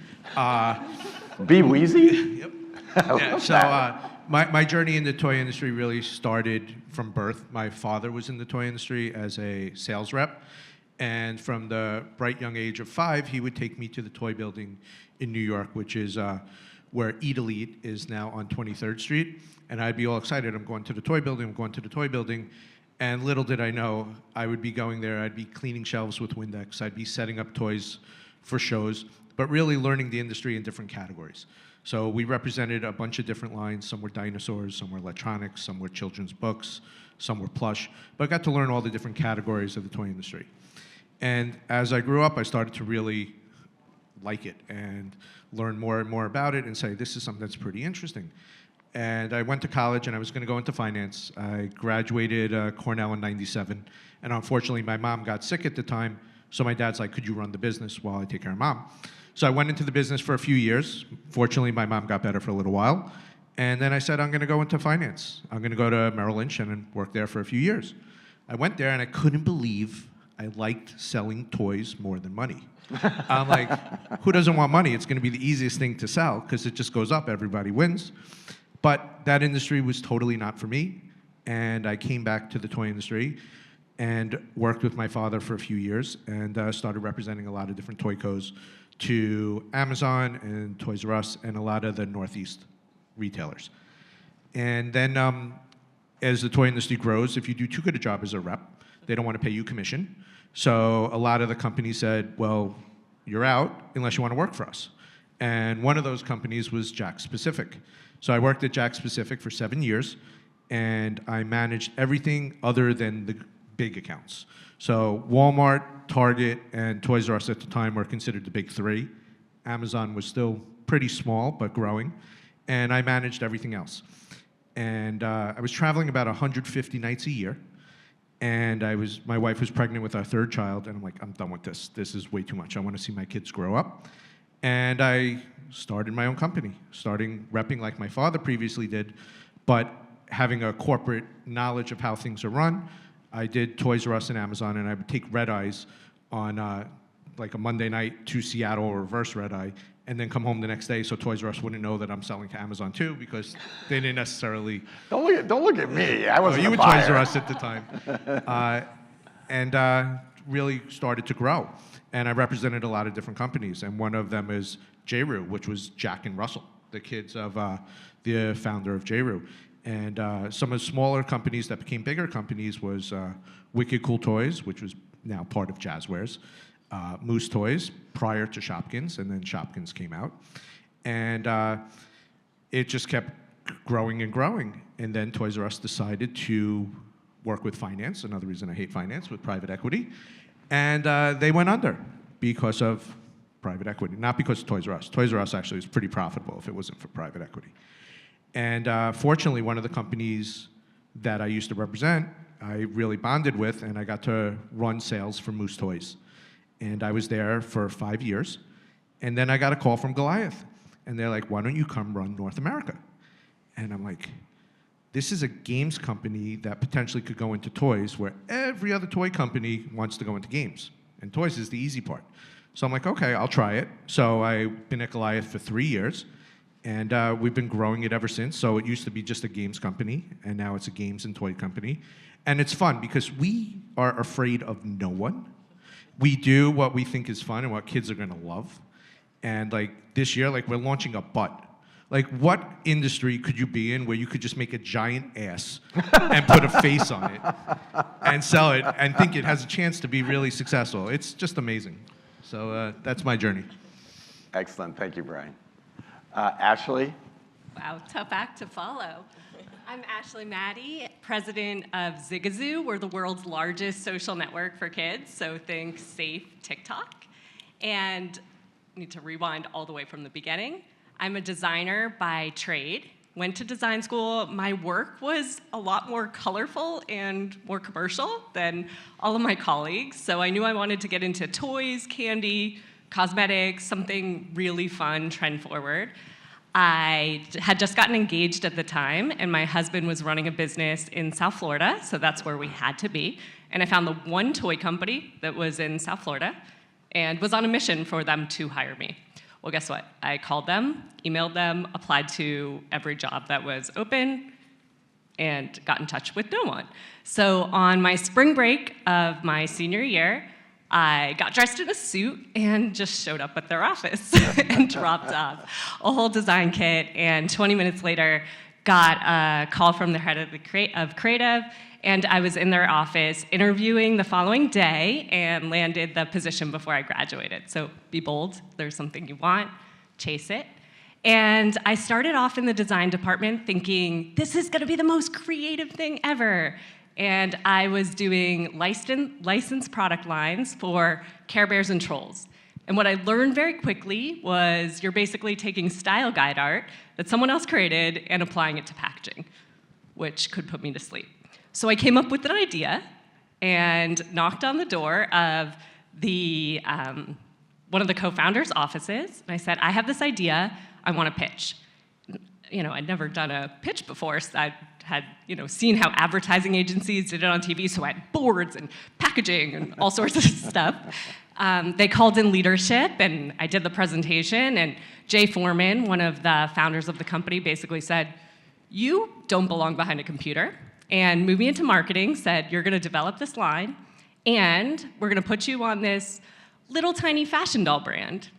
Be Wheezy? Yep. Yeah, so my journey in the toy industry really started from birth. My father was in the toy industry as a sales rep. And from the bright young age of 5, he would take me to the toy building in New York, which is where Eat Elite is now on 23rd Street. And I'd be all excited. I'm going to the toy building. I'm going to the toy building. And little did I know, I would be going there. I'd be cleaning shelves with Windex. I'd be setting up toys for shows, but really learning the industry in different categories. So we represented a bunch of different lines. Some were dinosaurs, some were electronics, some were children's books, some were plush. But I got to learn all the different categories of the toy industry. And as I grew up, I started to really like it and learn more and more about it and say, this is something that's pretty interesting. And I went to college, and I was going to go into finance. I graduated Cornell in '97, and unfortunately, my mom got sick at the time, so my dad's like, could you run the business while I take care of mom? So I went into the business for a few years. Fortunately, my mom got better for a little while, and then I said, I'm going to go into finance. I'm going to go to Merrill Lynch and work there for a few years. I went there, and I couldn't believe I liked selling toys more than money. I'm like, who doesn't want money? It's going to be the easiest thing to sell because it just goes up, everybody wins. But that industry was totally not for me, and I came back to the toy industry and worked with my father for a few years and started representing a lot of different toy cos to Amazon and Toys R Us and a lot of the Northeast retailers. And then as the toy industry grows, if you do too good a job as a rep, they don't want to pay you commission. So a lot of the companies said, well, you're out unless you want to work for us. And one of those companies was Jakks Pacific. So I worked at Jakks Pacific for 7 years, and I managed everything other than the big accounts. So Walmart, Target, and Toys R Us at the time were considered the big three. Amazon was still pretty small, but growing. And I managed everything else. And I was traveling about 150 nights a year. And my wife was pregnant with our third child, and I'm like, I'm done with this. This is way too much. I want to see my kids grow up. And I started my own company, starting repping like my father previously did, but having a corporate knowledge of how things are run. I did Toys R Us and Amazon, and I would take red eyes on like a Monday night to Seattle or reverse red eye, and then come home the next day so Toys R Us wouldn't know that I'm selling to Amazon too, because they didn't necessarily. Don't look at me. I wasn't you a were buyer. Toys R Us at the time, and really started to grow. And I represented a lot of different companies, and one of them is J-Roo, which was Jack and Russell, the kids of the founder of J-Roo. And some of the smaller companies that became bigger companies was Wicked Cool Toys, which was now part of Jazzwares, Moose Toys prior to Shopkins, and then Shopkins came out. And it just kept growing and growing. And then Toys R Us decided to work with finance, another reason I hate finance, with private equity. And they went under because of private equity, not because of Toys R Us. Toys R Us actually was pretty profitable if it wasn't for private equity. And fortunately, one of the companies that I used to represent, I really bonded with, and I got to run sales for Moose Toys. And I was there for 5 years. And then I got a call from Goliath. And they're like, why don't you come run North America? And I'm like, this is a games company that potentially could go into toys, where every other toy company wants to go into games. And toys is the easy part. So I'm like, okay, I'll try it. So I've been at Goliath for 3 years. And we've been growing it ever since. So it used to be just a games company, and now it's a games and toy company. And it's fun because we are afraid of no one. We do what we think is fun and what kids are going to love. And like this year, like we're launching a butt. Like what industry could you be in where you could just make a giant ass and put a face on it and sell it and think it has a chance to be really successful? It's just amazing. So that's my journey. Excellent. Thank you, Brian. Ashley? Wow, tough act to follow. I'm Ashley Mady, president of Zigazoo. We're the world's largest social network for kids, so think safe TikTok. And I need to rewind all the way from the beginning. I'm a designer by trade. Went to design school. My work was a lot more colorful and more commercial than all of my colleagues, so I knew I wanted to get into toys, candy, cosmetics, something really fun, trend forward. I had just gotten engaged at the time, and my husband was running a business in South Florida, so that's where we had to be. And I found the one toy company that was in South Florida and was on a mission for them to hire me. Well, guess what? I called them, emailed them, applied to every job that was open, and got in touch with no one. So on my spring break of my senior year, I got dressed in a suit and just showed up at their office and dropped off a whole design kit, and 20 minutes later got a call from the head of creative, and I was in their office interviewing the following day and landed the position before I graduated. So be bold, if there's something you want, chase it. And I started off in the design department thinking, this is gonna be the most creative thing ever. And I was doing licensed product lines for Care Bears and Trolls. And what I learned very quickly was you're basically taking style guide art that someone else created and applying it to packaging, which could put me to sleep. So I came up with an idea and knocked on the door of the one of the co-founders' offices. And I said, I have this idea, I want to pitch. You know, I'd never done a pitch before, so I had, seen how advertising agencies did it on TV, so I had boards and packaging and all sorts of stuff. They called in leadership, and I did the presentation, and Jay Foreman, one of the founders of the company, basically said, you don't belong behind a computer, and moved me into marketing, said, you're gonna develop this line, and we're gonna put you on this little tiny fashion doll brand,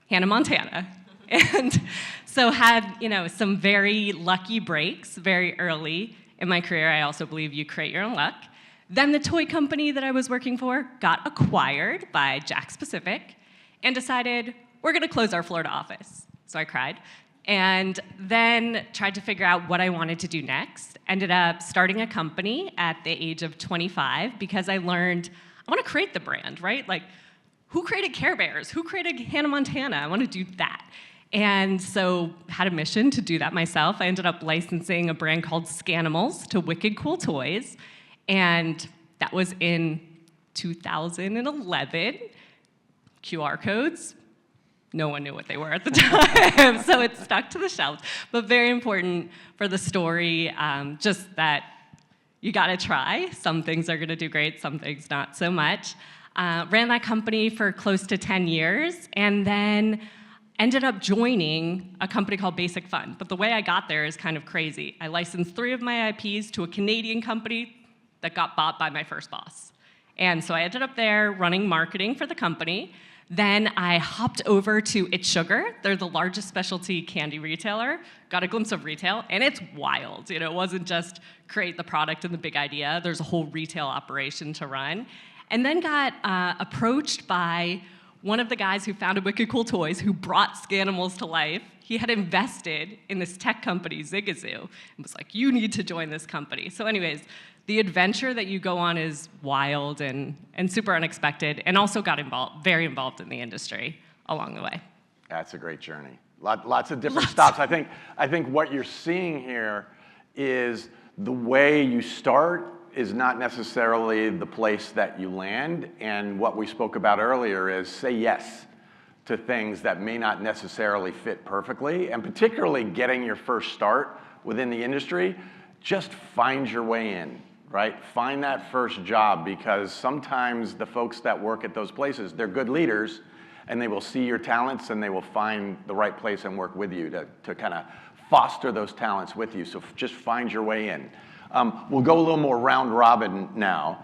Hannah Montana. And so had, some very lucky breaks very early in my career. I also believe you create your own luck. Then the toy company that I was working for got acquired by Jakks Pacific, and decided we're going to close our Florida office. So I cried. And then tried to figure out what I wanted to do next. Ended up starting a company at the age of 25 because I learned I want to create the brand, right? Like, who created Care Bears? Who created Hannah Montana? I want to do that. And so had a mission to do that myself. I ended up licensing a brand called Scanimals to Wicked Cool Toys. And that was in 2011. QR codes. No one knew what they were at the time, so it stuck to the shelves. But very important for the story, just that you gotta try. Some things are gonna do great, some things not so much. Ran that company for close to 10 years, and then ended up joining a company called Basic Fun. But the way I got there is kind of crazy. I licensed 3 of my IPs to a Canadian company that got bought by my first boss. And so I ended up there running marketing for the company. Then I hopped over to It's Sugar. They're the largest specialty candy retailer. Got a glimpse of retail, and it's wild. You know, it wasn't just create the product and the big idea. There's a whole retail operation to run. And then got approached by one of the guys who founded Wicked Cool Toys, who brought Scanimals to life. He had invested in this tech company, Zigazoo, and was like, you need to join this company. So anyways, the adventure that you go on is wild and super unexpected, and also got very involved in the industry along the way. That's a great journey. Lots of different stops. I think what you're seeing here is the way you start is not necessarily the place that you land, and what we spoke about earlier is say yes to things that may not necessarily fit perfectly, and particularly getting your first start within the industry, just find your way in. Right? Find that first job, because sometimes the folks that work at those places, they're good leaders, and they will see your talents and they will find the right place and work with you to kind of foster those talents with you. So just find your way in. We'll go a little more round robin now.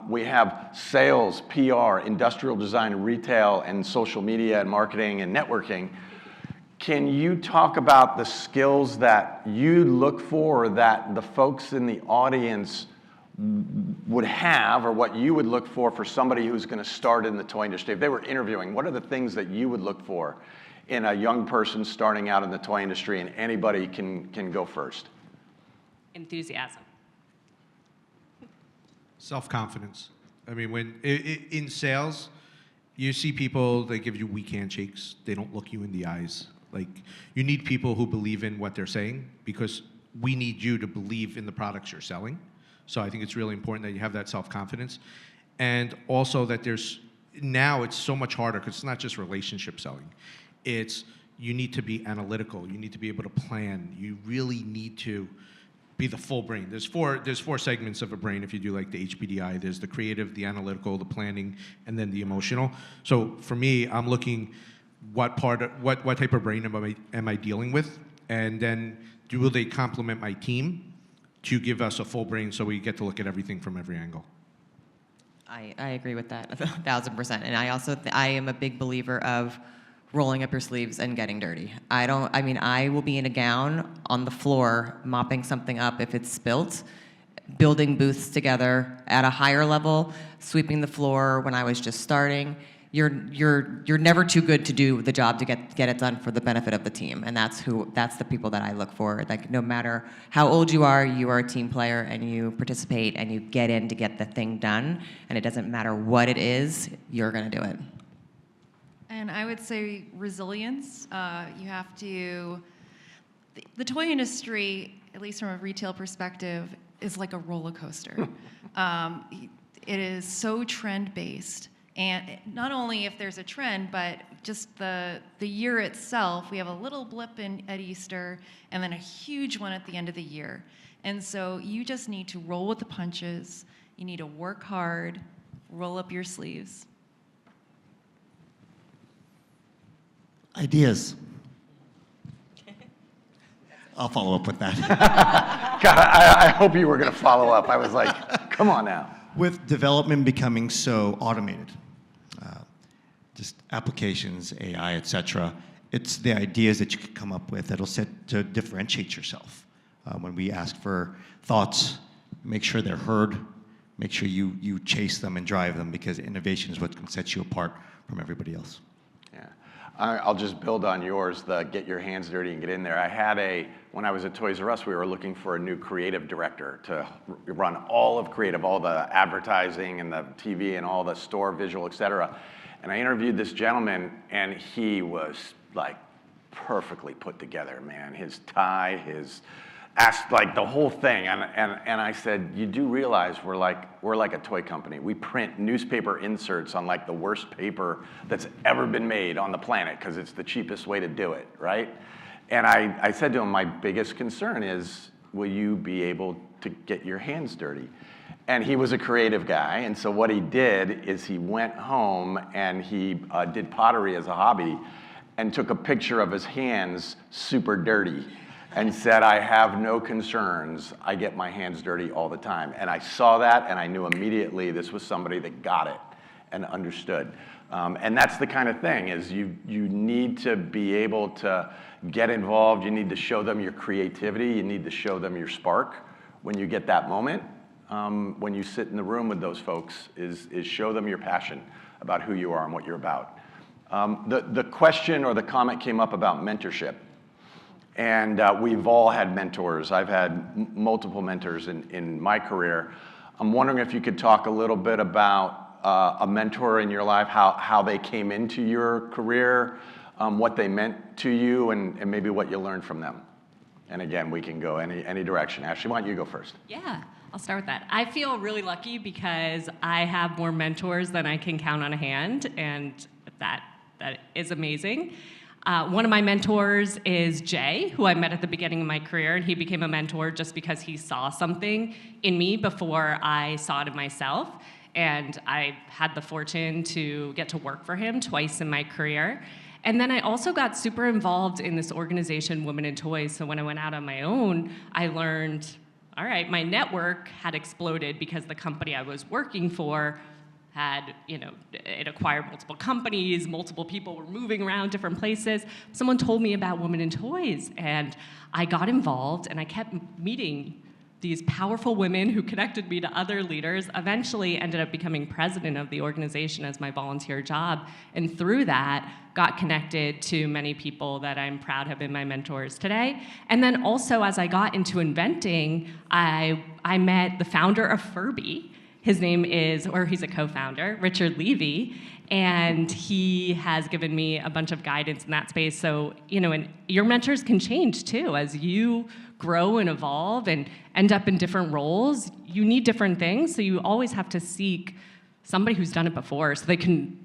We have sales, PR, industrial design, retail, and social media and marketing and networking. Can you talk about the skills that you look for, that the folks in the audience would have, or what you would look for somebody who's going to start in the toy industry? If they were interviewing, what are the things that you would look for in a young person starting out in the toy industry? And anybody can go first. Enthusiasm. Self-confidence. I mean, when in sales, you see people, they give you weak handshakes. They don't look you in the eyes. Like, you need people who believe in what they're saying, because we need you to believe in the products you're selling. So I think it's really important that you have that self-confidence. And also that now it's so much harder, because it's not just relationship selling. You need to be analytical. You need to be able to plan. You really need to be the full brain. There's four segments of a brain if you do like the HPDI. There's the creative, the analytical, the planning, and then the emotional. So for me, I'm looking what type of brain am I dealing with, and then will they complement my team to give us a full brain so we get to look at everything from every angle. I agree with that 1,000%. And I am a big believer of rolling up your sleeves and getting dirty. I will be in a gown on the floor mopping something up if it's spilt, building booths together at a higher level, sweeping the floor when I was just starting. You're never too good to do the job to get it done for the benefit of the team, and that's the people that I look for. Like, no matter how old you are a team player, and you participate and you get in to get the thing done, and it doesn't matter what it is, you're gonna do it. And I would say resilience. You have to. The toy industry, at least from a retail perspective, is like a roller coaster. It is so trend based. And not only if there's a trend, but just the year itself, we have a little blip at Easter and then a huge one at the end of the year. And so you just need to roll with the punches. You need to work hard, roll up your sleeves. Ideas. I'll follow up with that. God, I hope you were going to follow up. I was like, come on now. With development becoming so automated, just applications, AI, et cetera, it's the ideas that you could come up with that'll set to differentiate yourself. When we ask for thoughts, make sure they're heard, make sure you chase them and drive them, because innovation is what can set you apart from everybody else. Yeah. I'll just build on yours, the get your hands dirty and get in there. When I was at Toys R Us, we were looking for a new creative director to run all of creative, all the advertising and the TV and all the store visual, et cetera. And I interviewed this gentleman, and he was like perfectly put together, man. His tie, like the whole thing. And I said, you do realize we're like a toy company. We print newspaper inserts on like the worst paper that's ever been made on the planet because it's the cheapest way to do it, right? And I said to him, my biggest concern is, will you be able to get your hands dirty? And he was a creative guy, and so what he did is he went home and he did pottery as a hobby and took a picture of his hands super dirty and said, I have no concerns. I get my hands dirty all the time. And I saw that, and I knew immediately this was somebody that got it and understood. And that's the kind of thing, is you need to be able to get involved. You need to show them your creativity. You need to show them your spark when you get that moment. When you sit in the room with those folks, is show them your passion about who you are and what you're about. The question or the comment came up about mentorship. And we've all had mentors. I've had multiple mentors in my career. I'm wondering if you could talk a little bit about a mentor in your life, how they came into your career, what they meant to you, and maybe what you learned from them. And again, we can go any direction. Ashley, why don't you go first? Yeah, I'll start with that. I feel really lucky because I have more mentors than I can count on a hand, and that is amazing. One of my mentors is Jay, who I met at the beginning of my career, and he became a mentor just because he saw something in me before I saw it in myself. And I had the fortune to get to work for him twice in my career. And then I also got super involved in this organization, Women in Toys. So when I went out on my own, I learned, all right, my network had exploded because the company I was working for had, it acquired multiple companies, multiple people were moving around different places. Someone told me about Women in Toys, and I got involved, and I kept meeting these powerful women who connected me to other leaders, eventually ended up becoming president of the organization as my volunteer job, and through that, got connected to many people that I'm proud have been my mentors today. And then also, as I got into inventing, I met the founder of Furby. His name is, or he's a co-founder, Richard Levy, and he has given me a bunch of guidance in that space. So, and your mentors can change too. As you grow and evolve and end up in different roles, you need different things, so you always have to seek somebody who's done it before so they can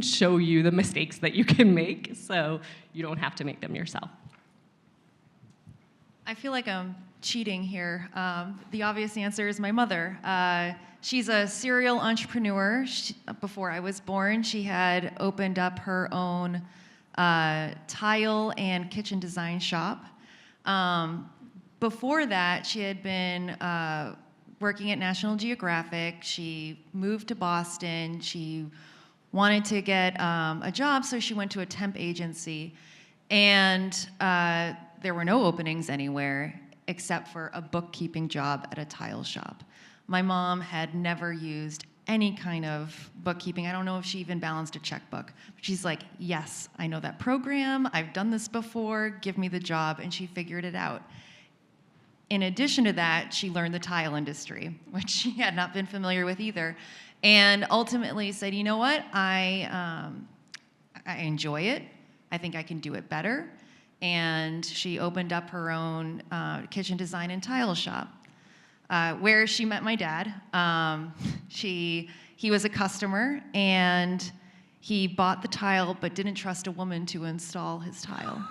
show you the mistakes that you can make so you don't have to make them yourself. I feel like I'm cheating here. The obvious answer is my mother. She's a serial entrepreneur. Before I was born, she had opened up her own tile and kitchen design shop. Before that, she had been working at National Geographic. She moved to Boston. She wanted to get a job, so she went to a temp agency. And there were no openings anywhere except for a bookkeeping job at a tile shop. My mom had never used any kind of bookkeeping. I don't know if she even balanced a checkbook. But she's like, yes, I know that program. I've done this before. Give me the job. And she figured it out. In addition to that, she learned the tile industry, which she had not been familiar with either, and ultimately said, you know what, I enjoy it. I think I can do it better. And she opened up her own kitchen design and tile shop, where she met my dad. He was a customer, and he bought the tile but didn't trust a woman to install his tile.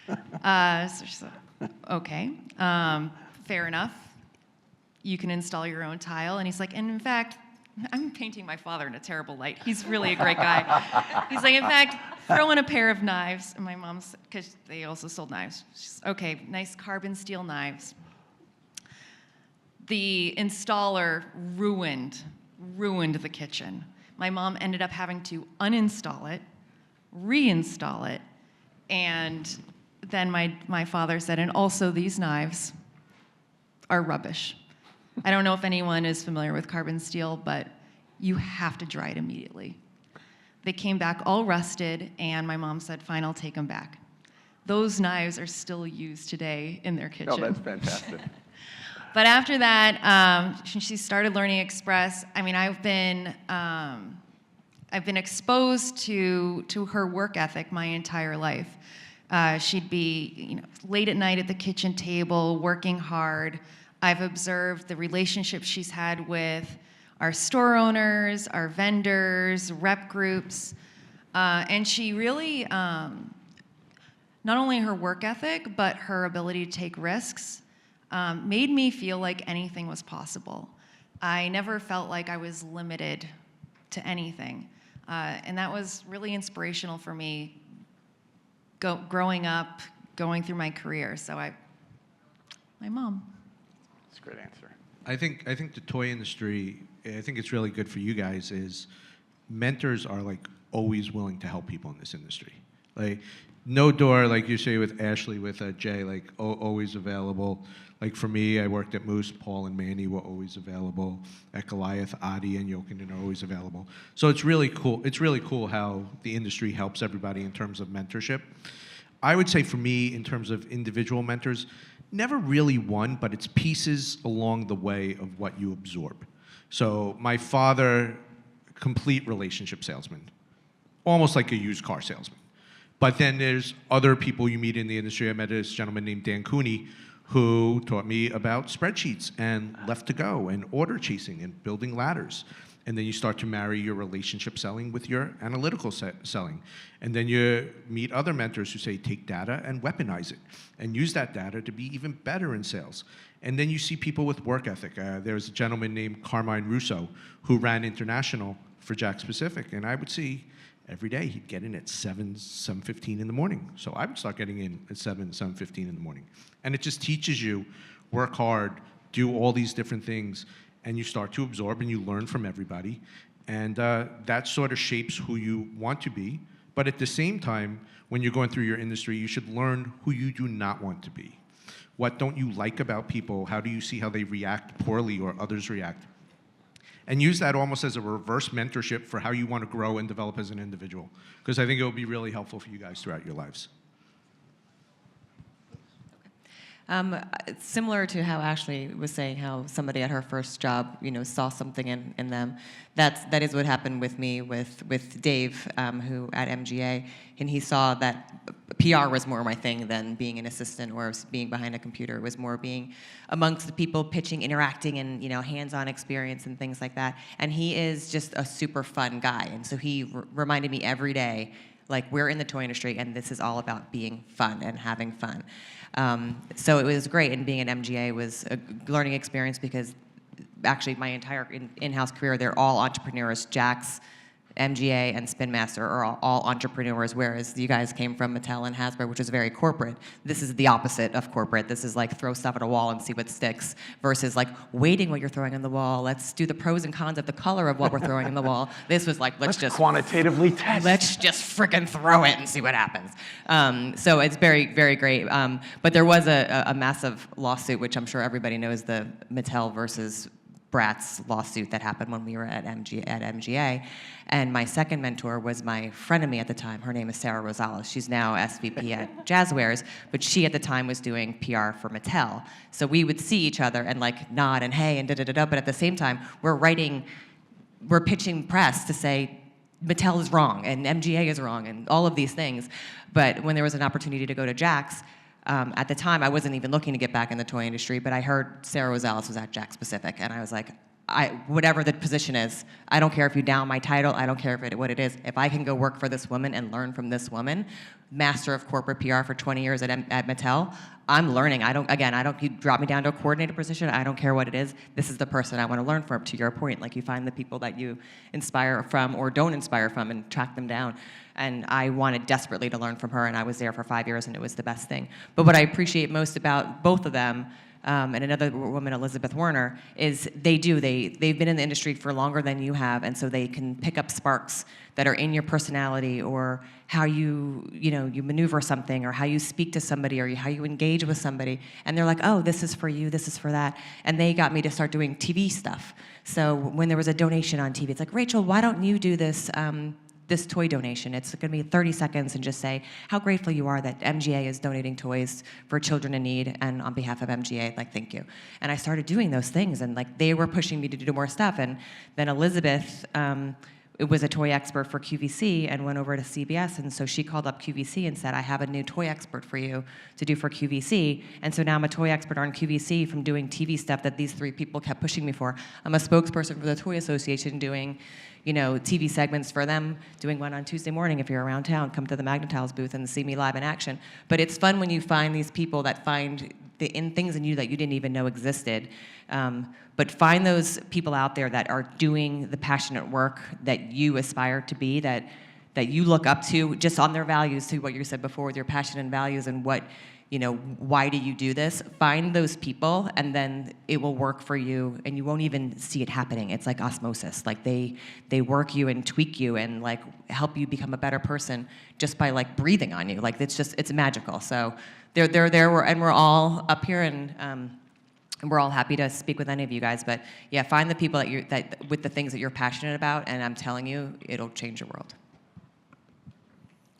So she said, okay, fair enough. You can install your own tile. And he's like, and in fact, I'm painting my father in a terrible light. He's really a great guy. He's like, in fact, throw in a pair of knives. And my mom's, because they also sold knives. She's, okay, nice carbon steel knives. The installer ruined the kitchen. My mom ended up having to uninstall it, reinstall it, and then my father said, and also these knives are rubbish. I don't know if anyone is familiar with carbon steel, but you have to dry it immediately. They came back all rusted, and my mom said, fine, I'll take them back. Those knives are still used today in their kitchen. Oh, that's fantastic. But after that, she started learning Express. I mean, I've been exposed to her work ethic my entire life. She'd be, late at night at the kitchen table, working hard. I've observed the relationships she's had with our store owners, our vendors, rep groups, and she really, not only her work ethic, but her ability to take risks, made me feel like anything was possible. I never felt like I was limited to anything, and that was really inspirational for me growing up, going through my career. So my mom. That's a great answer. I think the toy industry, I think it's really good for you guys is mentors are like always willing to help people in this industry. Like no door, like you say with Ashley, with Jay, like always available. Like for me, I worked at Moose, Paul and Manny were always available. At Goliath, Adi and Jokinen are always available. So it's really cool. It's really cool how the industry helps everybody in terms of mentorship. I would say for me, in terms of individual mentors, never really one, but it's pieces along the way of what you absorb. So my father, complete relationship salesman, almost like a used car salesman. But then there's other people you meet in the industry. I met this gentleman named Dan Cooney who taught me about spreadsheets and left to go and order chasing and building ladders. And then you start to marry your relationship selling with your analytical selling. And then you meet other mentors who say, take data and weaponize it and use that data to be even better in sales. And then you see people with work ethic. There's a gentleman named Carmine Russo who ran international for Jack Pacific. And I would see every day he'd get in at 7:15 in the morning. So I would start getting in at 7:15 in the morning. And it just teaches you, work hard, do all these different things, and you start to absorb and you learn from everybody. And that sort of shapes who you want to be. But at the same time, when you're going through your industry, you should learn who you do not want to be. What don't you like about people? How do you see how they react poorly or others react? And use that almost as a reverse mentorship for how you want to grow and develop as an individual. Because I think it will be really helpful for you guys throughout your lives. Similar to how Ashley was saying, how somebody at her first job, saw something in them. That is what happened with me with Dave, who at MGA, and he saw that PR was more my thing than being an assistant or being behind a computer. It was more being amongst the people, pitching, interacting, and hands-on experience and things like that. And he is just a super fun guy, and so he reminded me every day, like, we're in the toy industry, and this is all about being fun and having fun. So it was great, and being at MGA was a learning experience because actually my entire in-house career, they're all entrepreneurs. Jax, MGA, and Spin Master are all entrepreneurs, whereas you guys came from Mattel and Hasbro, which is very corporate. This is the opposite of corporate. This is like throw stuff at a wall and see what sticks, versus like waiting what you're throwing on the wall. Let's do the pros and cons of the color of what we're throwing on the wall. This was like, let's just quantitatively test. Let's just frickin' throw it and see what happens. So it's very, very great. But there was a massive lawsuit, which I'm sure everybody knows, the Mattel versus Bratz lawsuit that happened when we were at MGA. And my second mentor was my frenemy at the time. Her name is Sarah Rosales. She's now SVP at Jazzwares, but she at the time was doing PR for Mattel. So we would see each other and like nod and hey and da-da-da-da, but at the same time, we're pitching press to say Mattel is wrong and MGA is wrong and all of these things. But when there was an opportunity to go to Jax, at the time, I wasn't even looking to get back in the toy industry, but I heard Sarah Rosales was at Jack Pacific, and I was like, whatever the position is, I don't care if you down my title, I don't care what it is. If I can go work for this woman and learn from this woman, master of corporate PR for 20 years at Mattel, I'm learning. You drop me down to a coordinator position, I don't care what it is. This is the person I want to learn from, to your point. Like, you find the people that you inspire from or don't inspire from and track them down. And I wanted desperately to learn from her, and I was there for 5 years, and it was the best thing. But what I appreciate most about both of them, and another woman, Elizabeth Werner, is they've been in the industry for longer than you have, and so they can pick up sparks that are in your personality, or how you maneuver something, or how you speak to somebody, or how you engage with somebody, and they're like, oh, this is for you, this is for that. And they got me to start doing TV stuff. So when there was a donation on TV, it's like, Rachel, why don't you do this this toy donation. It's going to be 30 seconds and just say how grateful you are that MGA is donating toys for children in need, and on behalf of MGA, like, thank you. And I started doing those things, and like they were pushing me to do more stuff. And then Elizabeth was a toy expert for QVC and went over to CBS, and so she called up QVC and said, I have a new toy expert for you to do for QVC. And so now I'm a toy expert on QVC from doing TV stuff that these 3 people kept pushing me for. I'm a spokesperson for the Toy Association doing, you know, TV segments for them, doing one on Tuesday morning. If you're around town, come to the Magnetiles booth and see me live in action. But it's fun when you find these people that find things in you that you didn't even know existed. But find those people out there that are doing the passionate work that you aspire to be, that you look up to, just on their values, to what you said before with your passion and values and what, you know, why do you do this? Find those people, and then it will work for you, and you won't even see it happening. It's like osmosis. Like they work you and tweak you and like help you become a better person just by like breathing on you. Like it's magical. So they're there, and we're all up here, and we're all happy to speak with any of you guys. But yeah, find the people that with the things that you're passionate about, and I'm telling you, it'll change your world.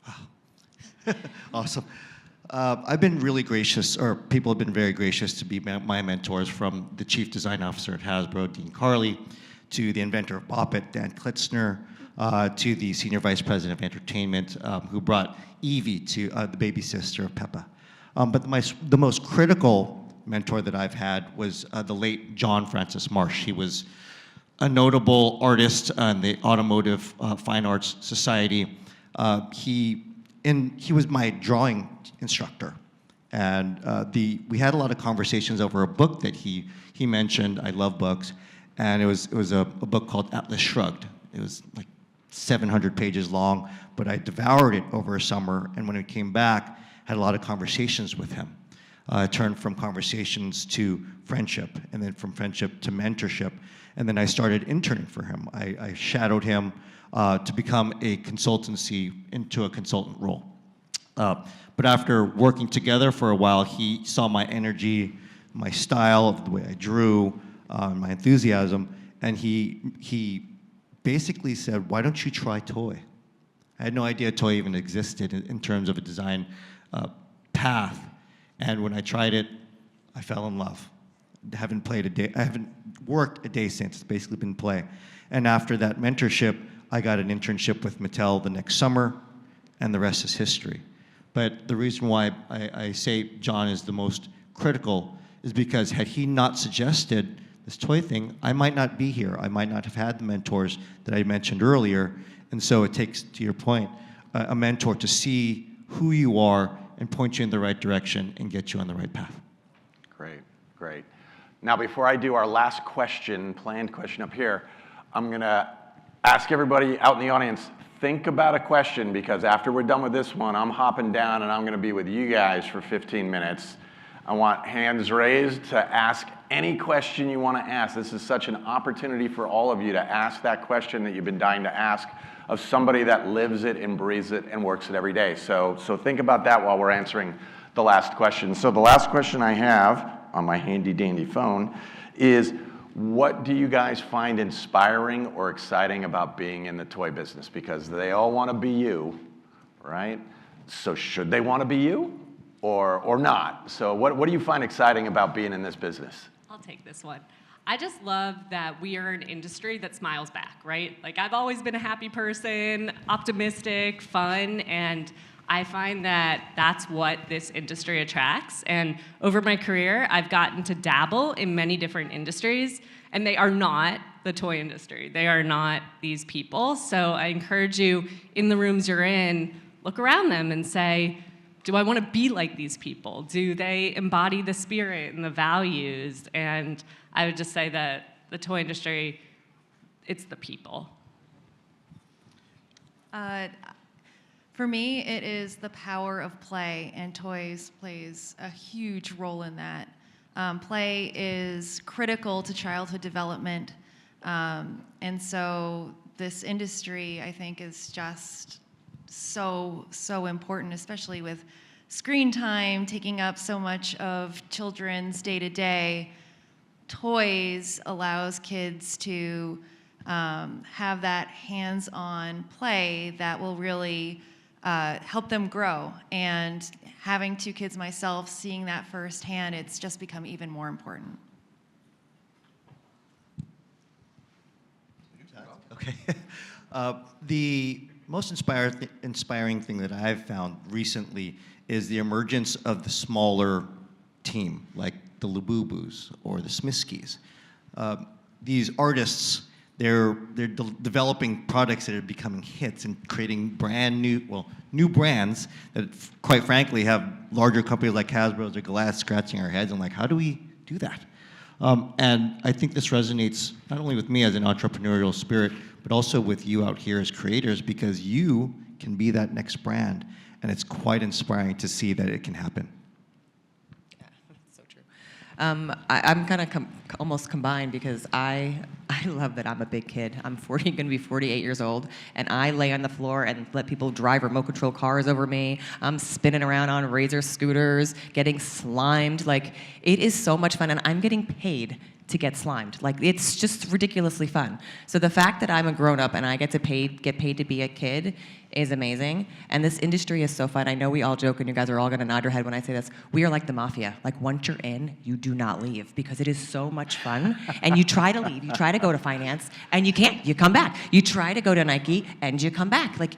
Wow. Awesome. I've been really gracious, or people have been very gracious to be my mentors, from the Chief Design Officer at Hasbro, Dean Carley, to the inventor of Bop It, Dan Klitzner, to the Senior Vice President of Entertainment, who brought Evie to the baby sister of Peppa. But the most critical mentor that I've had was the late John Francis Marsh. He was a notable artist in the Automotive Fine Arts Society. He was my drawing instructor, and we had a lot of conversations over a book that he mentioned. I love books, and it was a book called Atlas Shrugged. It was like 700 pages long, but I devoured it over a summer, and when it came back, had a lot of conversations with him. Turned from conversations to friendship, and then from friendship to mentorship, and then I started interning for him. I shadowed him to become a consultancy into a consultant role. But after working together for a while, he saw my energy, my style, the way I drew, my enthusiasm, and he basically said, why don't you try toy? I had no idea toy even existed in terms of a design path. And when I tried it, I fell in love. I haven't worked a day since. It's basically been play. And after that mentorship, I got an internship with Mattel the next summer, and the rest is history. But the reason why I say John is the most critical is because had he not suggested this toy thing, I might not be here. I might not have had the mentors that I mentioned earlier. And so it takes, to your point, a mentor to see who you are and point you in the right direction and get you on the right path. Great, great. Now, before I do our last question, planned question up here, I'm going to ask everybody out in the audience, think about a question, because after we're done with this one, I'm hopping down and I'm going to be with you guys for 15 minutes. I want hands raised to ask any question you want to ask. This is such an opportunity for all of you to ask that question that you've been dying to ask of somebody that lives it and breathes it and works it every day. So think about that while we're answering the last question. So the last question I have on my handy dandy phone is, what do you guys find inspiring or exciting about being in the toy business? Because they all want to be you, right? So should they want to be you or not? So what do you find exciting about being in this business? I'll take this one. I just love that we are an industry that smiles back, right? Like, I've always been a happy person, optimistic, fun, and I find that that's what this industry attracts. And over my career, I've gotten to dabble in many different industries, and they are not the toy industry. They are not these people. So I encourage you, in the rooms you're in, look around them and say, do I want to be like these people? Do they embody the spirit and the values? And I would just say that the toy industry, it's the people. For me, it is the power of play, and toys plays a huge role in that. Play is critical to childhood development, and so this industry, I think, is just so important, especially with screen time taking up so much of children's day-to-day. Toys allows kids to have that hands-on play that will really help them grow. And having 2 kids myself, seeing that firsthand, it's just become even more important. Okay. The most inspiring thing that I've found recently is the emergence of the smaller team, like the Labubus or the Smiskys. These artists, they're developing products that are becoming hits and creating new brands that, quite frankly, have larger companies like Hasbro or Goliath scratching our heads and like, how do we do that? And I think this resonates not only with me as an entrepreneurial spirit, but also with you out here as creators, because you can be that next brand, and it's quite inspiring to see that it can happen. Yeah, that's so true. I'm kind of almost combined because I love that I'm a big kid. I'm going to be 48 years old, and I lay on the floor and let people drive remote control cars over me. I'm spinning around on Razor scooters, getting slimed. Like, it is so much fun, and I'm getting paid to get slimed. Like, it's just ridiculously fun. So the fact that I'm a grown-up and I get paid to be a kid is amazing. And this industry is so fun. I know we all joke, and you guys are all gonna nod your head when I say this. We are like the mafia. Like, once you're in, you do not leave, because it is so much fun. And you try to leave, you try to go to finance, and you can't, you come back. You try to go to Nike, and you come back. Like,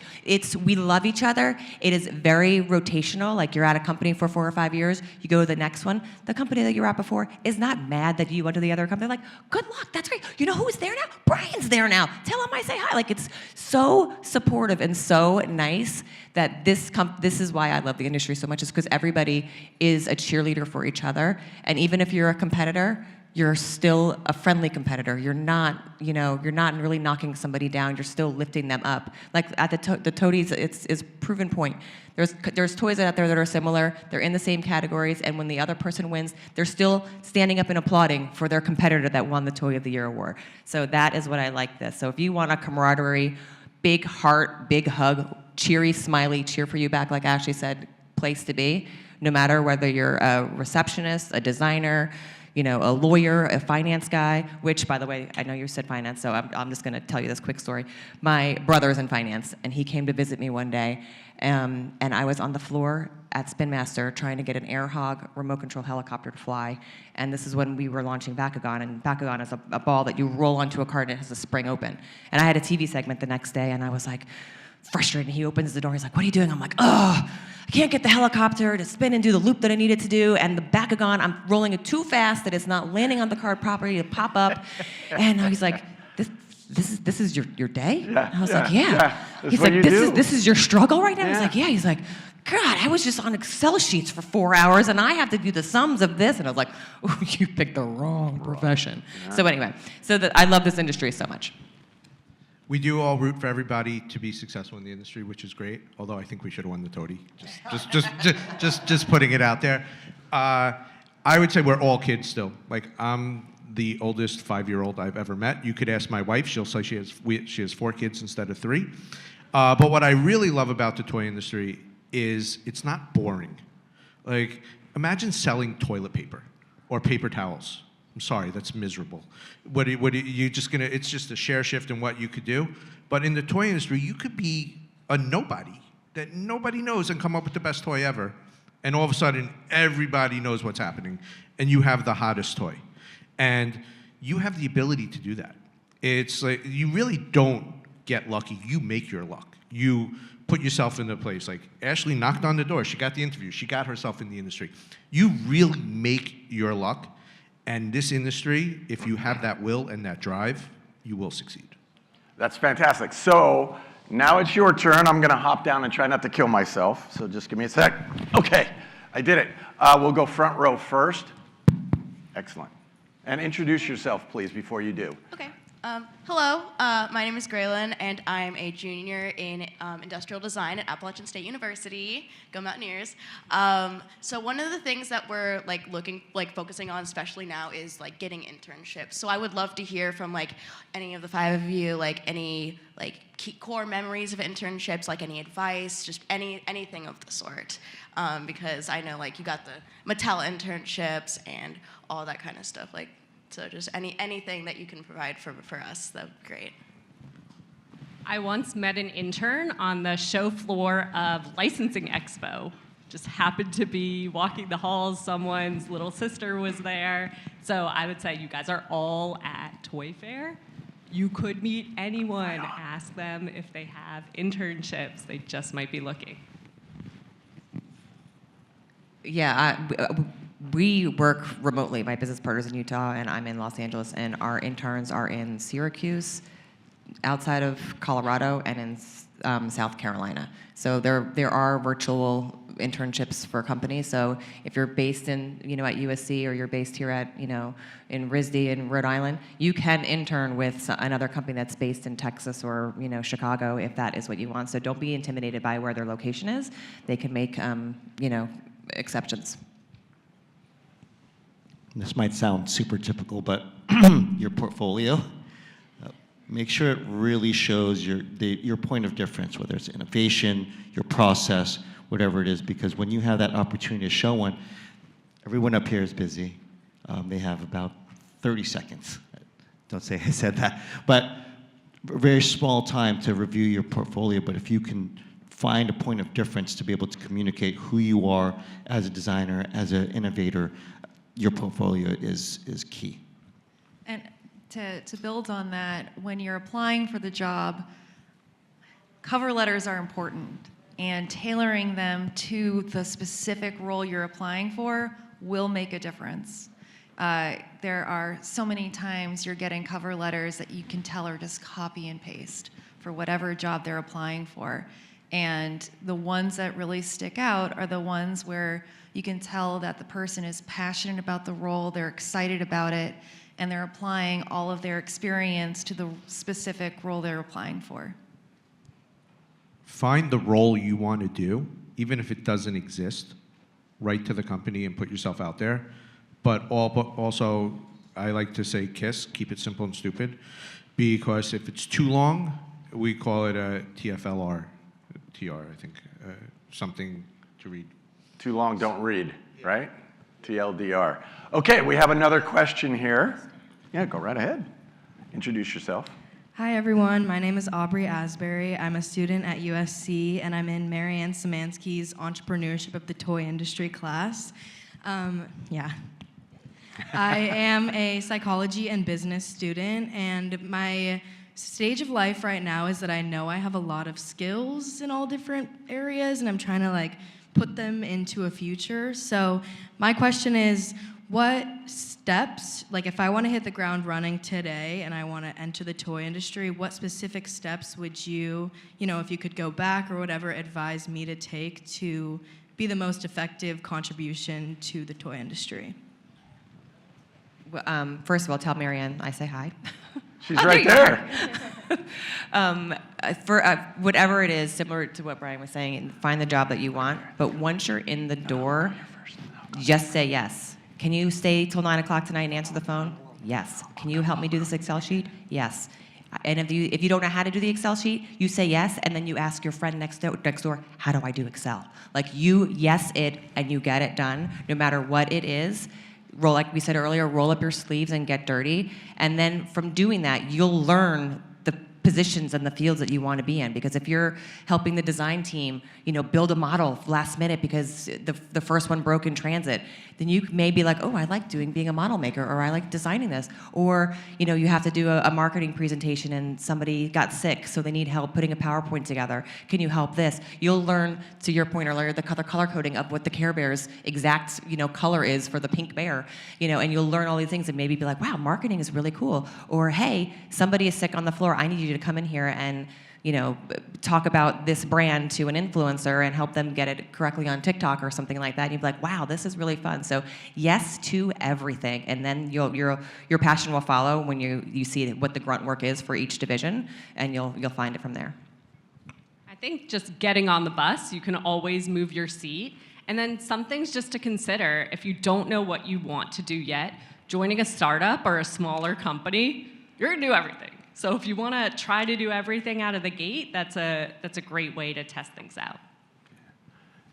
we love each other. It is very rotational. Like, you're at a company for 4 or 5 years, you go to the next one. The company that you were at before is not mad that you went to the other company. Like, good luck, that's great. You know who's there now? Brian's there now. Tell him I say hi. Like, it's so supportive and so nice that this is why I love the industry so much, is because everybody is a cheerleader for each other. And even if you're a competitor, you're still a friendly competitor. You're not really knocking somebody down. You're still lifting them up. Like at the Toadies, it's proven point. There's toys out there that are similar. They're in the same categories, and when the other person wins, they're still standing up and applauding for their competitor that won the Toy of the Year award. So that is what I like this. So if you want a camaraderie, big heart, big hug, cheery, smiley, cheer for you back, like Ashley said, place to be, no matter whether you're a receptionist, a designer, a lawyer, a finance guy, which, by the way, I know you said finance, so I'm just going to tell you this quick story. My brother's in finance, and he came to visit me one day, and I was on the floor at Spin Master trying to get an Air Hog remote control helicopter to fly, and this is when we were launching Bakugan, and Bakugan is a ball that you roll onto a cart and it has a spring open. And I had a TV segment the next day, and I was like, frustrated. He opens the door, he's like, what are you doing? I'm like, I can't get the helicopter to spin and do the loop that I needed to do, and the Bakugan, I'm rolling it too fast that it's not landing on the card properly to pop up. And he's like, this is your day? Yeah, and I was yeah, like, yeah. yeah. He's like, do. this is your struggle right now? Yeah. He's like, yeah. He's like, God, I was just on Excel sheets for 4 hours, and I have to do the sums of this. And I was like, oh, you picked the wrong profession. Yeah. So anyway, I love this industry so much. We do all root for everybody to be successful in the industry, which is great. Although I think we should have won the Toady. Just putting it out there. I would say we're all kids still. Like, I'm the oldest 5-year-old I've ever met. You could ask my wife; she'll say she has 4 kids instead of 3. But what I really love about the toy industry is it's not boring. Like, imagine selling toilet paper or paper towels. I'm sorry, that's miserable. It's just a share shift in what you could do. But in the toy industry, you could be a nobody that nobody knows and come up with the best toy ever. And all of a sudden, everybody knows what's happening. And you have the hottest toy. And you have the ability to do that. It's like, you really don't get lucky. You make your luck. You put yourself in the place. Like, Ashley knocked on the door. She got the interview. She got herself in the industry. You really make your luck. And this industry, if you have that will and that drive, you will succeed. That's fantastic. So now it's your turn. I'm going to hop down and try not to kill myself. So just give me a sec. Okay, I did it. We'll go front row first. Excellent. And introduce yourself, please, before you do. Okay. Hello, my name is Graylin, and I'm a junior in industrial design at Appalachian State University. Go Mountaineers! So one of the things that we're focusing on, especially now, is getting internships. So I would love to hear from any of the 5 of you, any key core memories of internships, any advice, just anything of the sort. Because I know you got the Mattel internships and all that kind of stuff. So just anything that you can provide for us, that would be great. I once met an intern on the show floor of Licensing Expo. Just happened to be walking the halls. Someone's little sister was there. So I would say you guys are all at Toy Fair. You could meet anyone. Ask them if they have internships. They just might be looking. Yeah, we work remotely. My business partner's in Utah, and I'm in Los Angeles, and our interns are in Syracuse, outside of Colorado, and in South Carolina. So there are virtual internships for companies. So if you're based in, at USC, or you're based here at, in RISD in Rhode Island, you can intern with another company that's based in Texas or, Chicago, if that is what you want. So don't be intimidated by where their location is. They can make, exceptions. This might sound super typical, but your portfolio, make sure it really shows your point of difference, whether it's innovation, your process, whatever it is, because when you have that opportunity to show one, everyone up here is busy. They have about 30 seconds. Don't say I said that, but a very small time to review your portfolio, but if you can find a point of difference to be able to communicate who you are as a designer, as an innovator, your portfolio is key. And to build on that, when you're applying for the job, cover letters are important, and tailoring them to the specific role you're applying for will make a difference. There are so many times you're getting cover letters that you can tell are just copy and paste for whatever job they're applying for. And the ones that really stick out are the ones where you can tell that the person is passionate about the role, they're excited about it, and they're applying all of their experience to the specific role they're applying for. Find the role you want to do, even if it doesn't exist. Write to the company and put yourself out there. But also, I like to say KISS, keep it simple and stupid, because if it's too long, we call it a TFLR, TR, I think, something to read. Too long, don't read, right? TLDR. Okay, we have another question here. Yeah, go right ahead. Introduce yourself. Hi, everyone. My name is Aubrey Asbury. I'm a student at USC, and I'm in Marianne Szymanski's Entrepreneurship of the Toy Industry class. I am a psychology and business student, and my stage of life right now is that I know I have a lot of skills in all different areas, and I'm trying to put them into a future. So my question is, what steps, if I want to hit the ground running today and I want to enter the toy industry, what specific steps would you, if you could go back or whatever, advise me to take to be the most effective contribution to the toy industry? Well, first of all, tell Marianne I say hi. She's right there. For whatever it is, similar to what Brian was saying, find the job that you want. But once you're in the door, just say yes. Can you stay till 9 o'clock tonight and answer the phone? Yes. Can you help me do this Excel sheet? Yes. And if you don't know how to do the Excel sheet, you say yes, and then you ask your friend next door, how do I do Excel? You yes it, and you get it done, no matter what it is. Like we said earlier, roll up your sleeves and get dirty. And then from doing that, you'll learn the positions and the fields that you want to be in. Because if you're helping the design team, build a model last minute because the first one broke in transit, then you may be like, oh, I like being a model maker, or I like designing this. Or, you have to do a marketing presentation and somebody got sick, so they need help putting a PowerPoint together. Can you help this? You'll learn, to your point earlier, the color coding of what the Care Bear's exact, color is for the pink bear, and you'll learn all these things and maybe be like, wow, marketing is really cool. Or, hey, somebody is sick on the floor. I need you to come in here and talk about this brand to an influencer and help them get it correctly on TikTok or something like that. And you'd be like, wow, this is really fun. So yes to everything. And then your passion will follow when you see what the grunt work is for each division, and you'll find it from there. I think just getting on the bus, you can always move your seat. And then some things just to consider, if you don't know what you want to do yet, joining a startup or a smaller company, you're gonna do everything. So if you want to try to do everything out of the gate, that's a great way to test things out.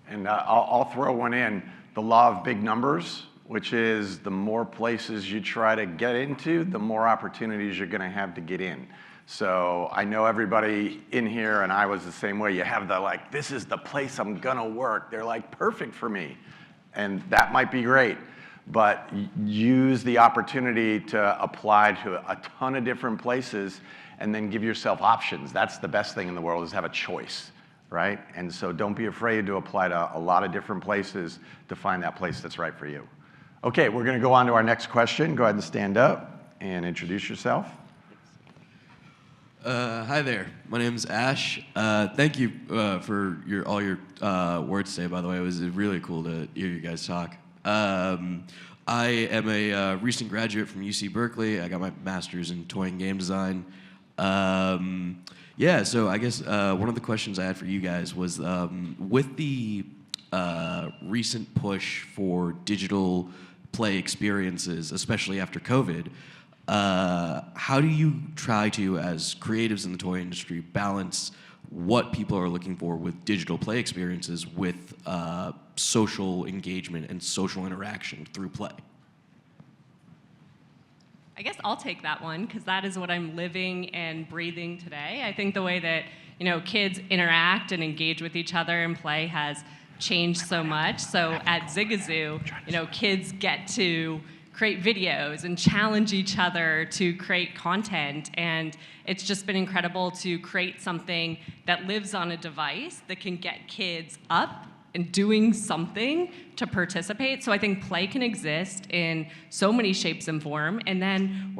And I'll throw one in. The law of big numbers which is the more places you try to get into, the more opportunities you're going to have to get in. So I know everybody in here, and I was the same way. You have the like, this is the place I'm going to work. They're like perfect for me. And that might be great. But use the opportunity to apply to a ton of different places and then give yourself options. That's the best thing in the world, is have a choice, right? And so don't be afraid to apply to a lot of different places to find that place that's right for you. Okay, we're going to go on to our next question. Go ahead and stand up and introduce yourself. Hi there. My name's Ash. Thank you for all your words today, by the way. It was really cool to hear you guys talk. I am a recent graduate from UC Berkeley. I got my master's in toy and game design. Yeah, so I guess one of the questions I had for you guys was, with the recent push for digital play experiences, especially after COVID, how do you try to, as creatives in the toy industry, balance what people are looking for with digital play experiences with social engagement and social interaction through play? I guess I'll take that one, because that is what I'm living and breathing today. I think the way that kids interact and engage with each other and play has changed so much. So at Zigazoo, kids get to create videos and challenge each other to create content, and it's just been incredible to create something that lives on a device that can get kids up and doing something to participate. So I think play can exist in so many shapes and form. And then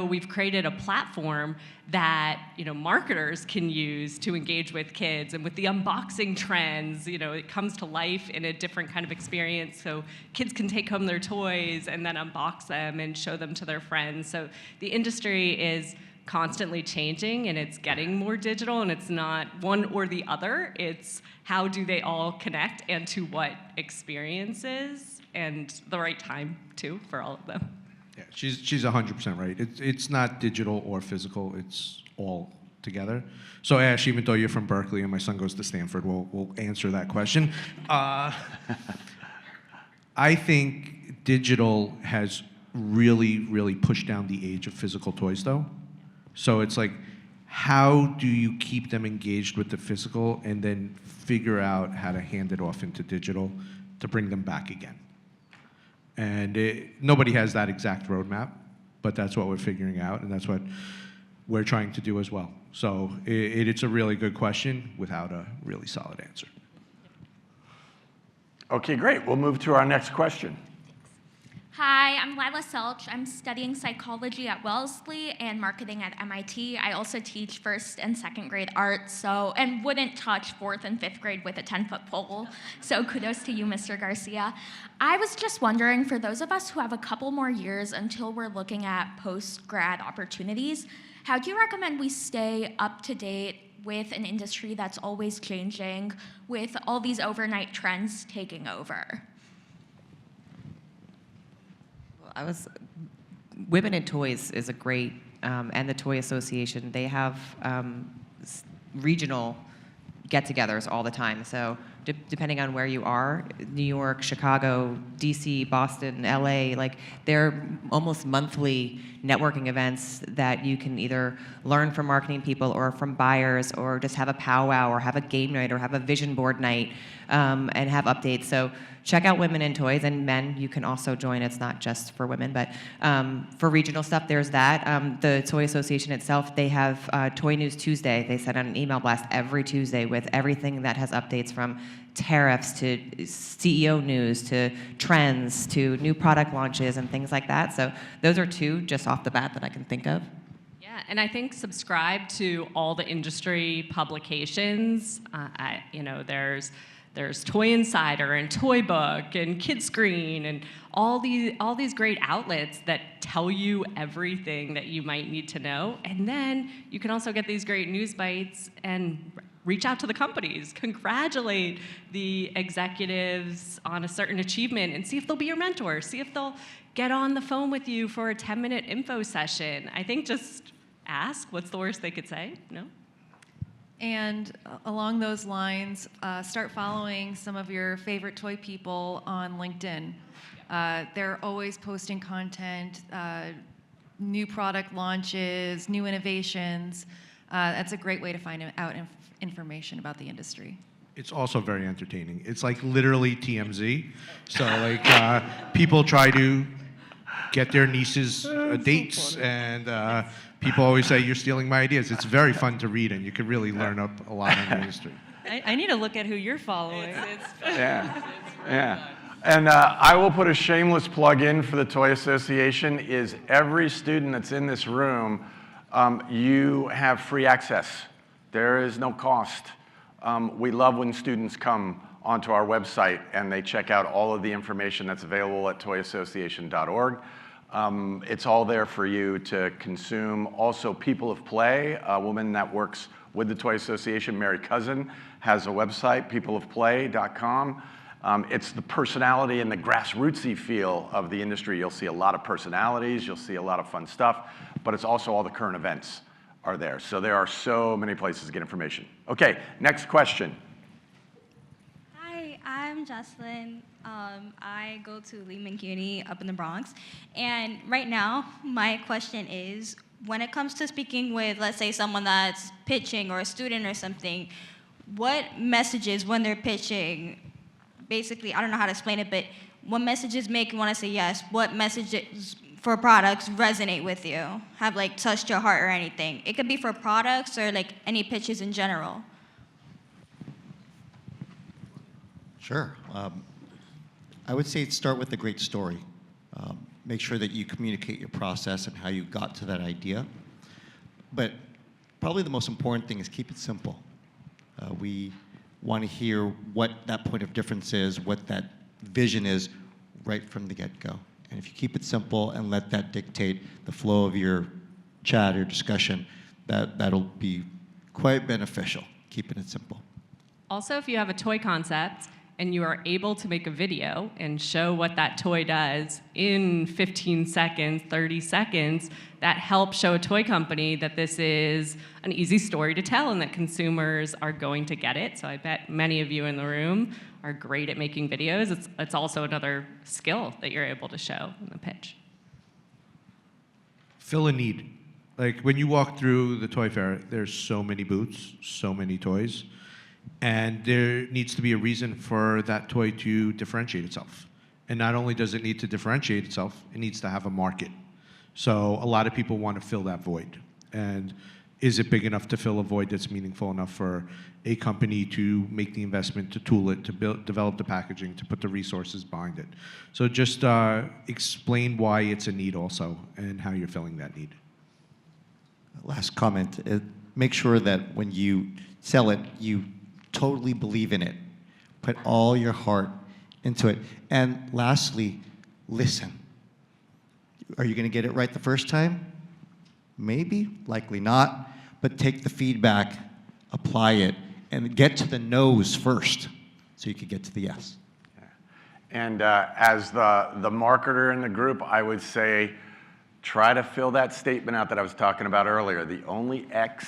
we've created a platform that marketers can use to engage with kids. And with the unboxing trends, it comes to life in a different kind of experience. So kids can take home their toys and then unbox them and show them to their friends. So the industry is constantly changing, and it's getting more digital, and it's not one or the other. It's how do they all connect, and to what experiences, and the right time too for all of them. Yeah, she's 100% right. It's not digital or physical. It's all together. So Ash, even though you're from Berkeley and my son goes to Stanford, we'll answer that question. I think digital has really, really pushed down the age of physical toys, though. So it's like, how do you keep them engaged with the physical and then figure out how to hand it off into digital to bring them back again? And nobody has that exact roadmap, but that's what we're figuring out, and that's what we're trying to do as well. So it's a really good question without a really solid answer. Okay, great. We'll move to our next question. Hi, I'm Lila Selch. I'm studying psychology at Wellesley and marketing at MIT. I also teach first and second grade art, and wouldn't touch fourth and fifth grade with a 10-foot pole. So kudos to you, Mr. Garcia. I was just wondering, for those of us who have a couple more years until we're looking at post-grad opportunities, how do you recommend we stay up to date with an industry that's always changing, with all these overnight trends taking over? Women in Toys is a great, and the Toy Association, they have regional get-togethers all the time. So depending on where you are, New York, Chicago, DC, Boston, LA, they're almost monthly networking events that you can either learn from marketing people or from buyers, or just have a powwow or have a game night or have a vision board night, and have updates. So check out Women in Toys, and men, you can also join. It's not just for women, but for regional stuff, there's that. The Toy Association itself, they have Toy News Tuesday. They send out an email blast every Tuesday with everything that has updates, from tariffs to CEO news to trends to new product launches and things like that. So those are two just off the bat that I can think of. Yeah, and I think subscribe to all the industry publications. There's Toy Insider and Toy Book and Kidscreen and all these great outlets that tell you everything that you might need to know. And then you can also get these great news bites and reach out to the companies, congratulate the executives on a certain achievement, and see if they'll be your mentor, see if they'll get on the phone with you for a 10-minute info session. I think just ask. What's the worst they could say? No? And along those lines, start following some of your favorite toy people on LinkedIn. They're always posting content, new product launches, new innovations. That's a great way to find out information about the industry. It's also very entertaining. It's like literally TMZ. So like people try to get their nieces dates, and people always say, you're stealing my ideas. It's very fun to read, and you can really learn up a lot on the industry. I need to look at who you're following. Yeah. And I will put a shameless plug in for the Toy Association is every student that's in this room, you have free access. There is no cost. We love when students come onto our website and they check out all of the information that's available at toyassociation.org. It's all there for you to consume. Also, People of Play, a woman that works with the Toy Association, Mary Cousin, has a website, peopleofplay.com. It's the personality and the grassrootsy feel of the industry. You'll see a lot of personalities, you'll see a lot of fun stuff, but it's also all the current events are there. So there are so many places to get information. Okay, next question. Hi, I'm Jocelyn. I go to Lehman CUNY up in the Bronx. And right now, my question is, when it comes to speaking with, let's say, someone that's pitching or a student or something, what messages when they're pitching, basically, I don't know how to explain it, but what messages make you want to say yes? What messages for products resonate with you, have like touched your heart or anything? It could be for products or like any pitches in general. Sure. I would say start with a great story. Make sure that you communicate your process and how you got to that idea. But probably the most important thing is keep it simple. We want to hear what that point of difference is, what that vision is right from the get-go. And if you keep it simple and let that dictate the flow of your chat or discussion, that'll be quite beneficial, keeping it simple. Also, if you have a toy concept and you are able to make a video and show what that toy does in 15 seconds, 30 seconds, that helps show a toy company that this is an easy story to tell and that consumers are going to get it. So I bet many of you in the room are great at making videos. It's also another skill that you're able to show in the pitch. Fill a need. Like when you walk through the toy fair, there's so many booths, so many toys, and there needs to be a reason for that toy to differentiate itself. And not only does it need to differentiate itself, it needs to have a market. So a lot of people want to fill that void. And is it big enough to fill a void that's meaningful enough for a company to make the investment, to tool it, to develop the packaging, to put the resources behind it? So just explain why it's a need also and how you're filling that need. Last comment, make sure that when you sell it, you totally believe in it. Put all your heart into it. And lastly, listen. Are you going to get it right the first time? Maybe, likely not, but take the feedback, apply it, and get to the no's first so you can get to the yes. And as the marketer in the group, I would say, try to fill that statement out that I was talking about earlier. The only X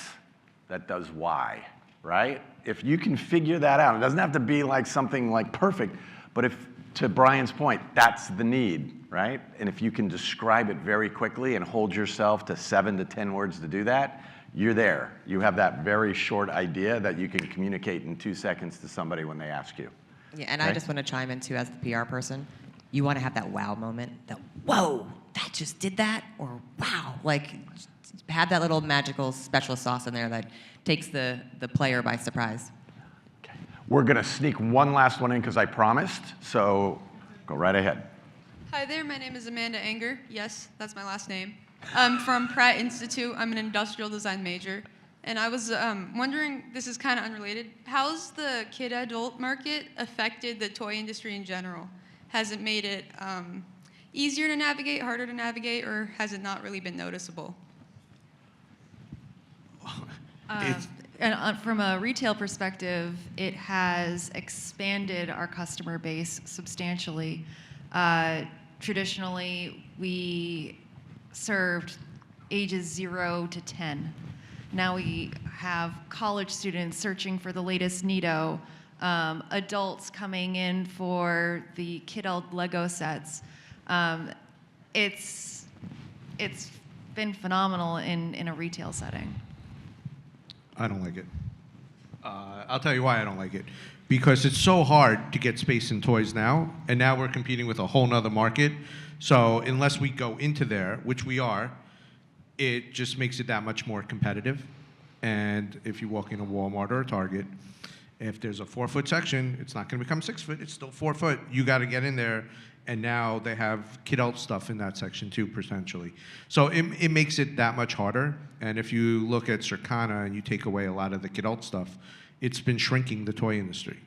that does Y, right? If you can figure that out, it doesn't have to be like something like perfect, but if, to Brian's point, that's the need, right? And if you can describe it very quickly and hold yourself to 7 to 10 words to do that, you're there. You have that very short idea that you can communicate in 2 seconds to somebody when they ask you. Yeah, and I just want to chime in too as the PR person. You want to have that wow moment, that whoa, that just did that, or wow, like have that little magical special sauce in there that takes the player by surprise. Okay. We're gonna sneak one last one in because I promised, so go right ahead. Hi there, my name is Amanda Anger. Yes, that's my last name. I'm from Pratt Institute. I'm an industrial design major. And I was wondering, this is kind of unrelated, how's the kid-adult market affected the toy industry in general? Has it made it easier to navigate, harder to navigate, or has it not really been noticeable? And from a retail perspective, it has expanded our customer base substantially. Traditionally, we served ages 0 to 10. Now we have college students searching for the latest Neato, adults coming in for the kidult Lego sets. It's been phenomenal in a retail setting. I don't like it. I'll tell you why I don't like it. Because it's so hard to get space in toys now, and now we're competing with a whole nother market. So unless we go into there, which we are, it just makes it that much more competitive. And if you walk in a Walmart or a Target, if there's a 4-foot section, it's not going to become 6 foot. It's still 4 foot. You got to get in there. And now they have kidult stuff in that section too, potentially. So it makes it that much harder. And if you look at Circana and you take away a lot of the kidult stuff, it's been shrinking the toy industry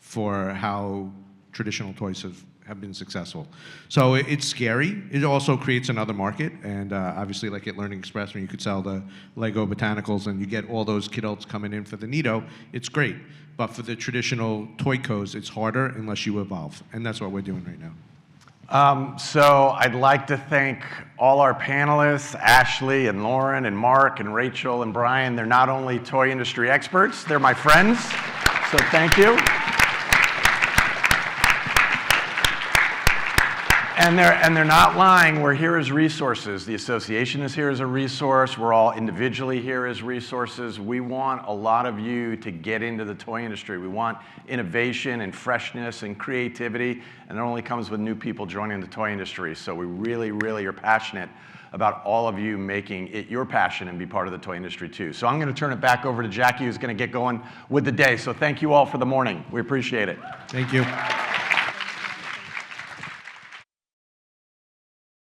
for how traditional toys have been successful. So it's scary. It also creates another market. And obviously, like at Learning Express, when you could sell the Lego Botanicals and you get all those kidults coming in for the Nito, it's great. But for the traditional toy codes, it's harder unless you evolve. And that's what we're doing right now. So I'd like to thank all our panelists, Ashley and Lauren and Mark and Rachel and Brian. They're not only toy industry experts, they're my friends. So thank you. And they're not lying. We're here as resources. The association is here as a resource. We're all individually here as resources. We want a lot of you to get into the toy industry. We want innovation and freshness and creativity, and it only comes with new people joining the toy industry. So we really, really are passionate about all of you making it your passion and be part of the toy industry too. So I'm going to turn it back over to Jackie, who's going to get going with the day. So thank you all for the morning. We appreciate it. Thank you.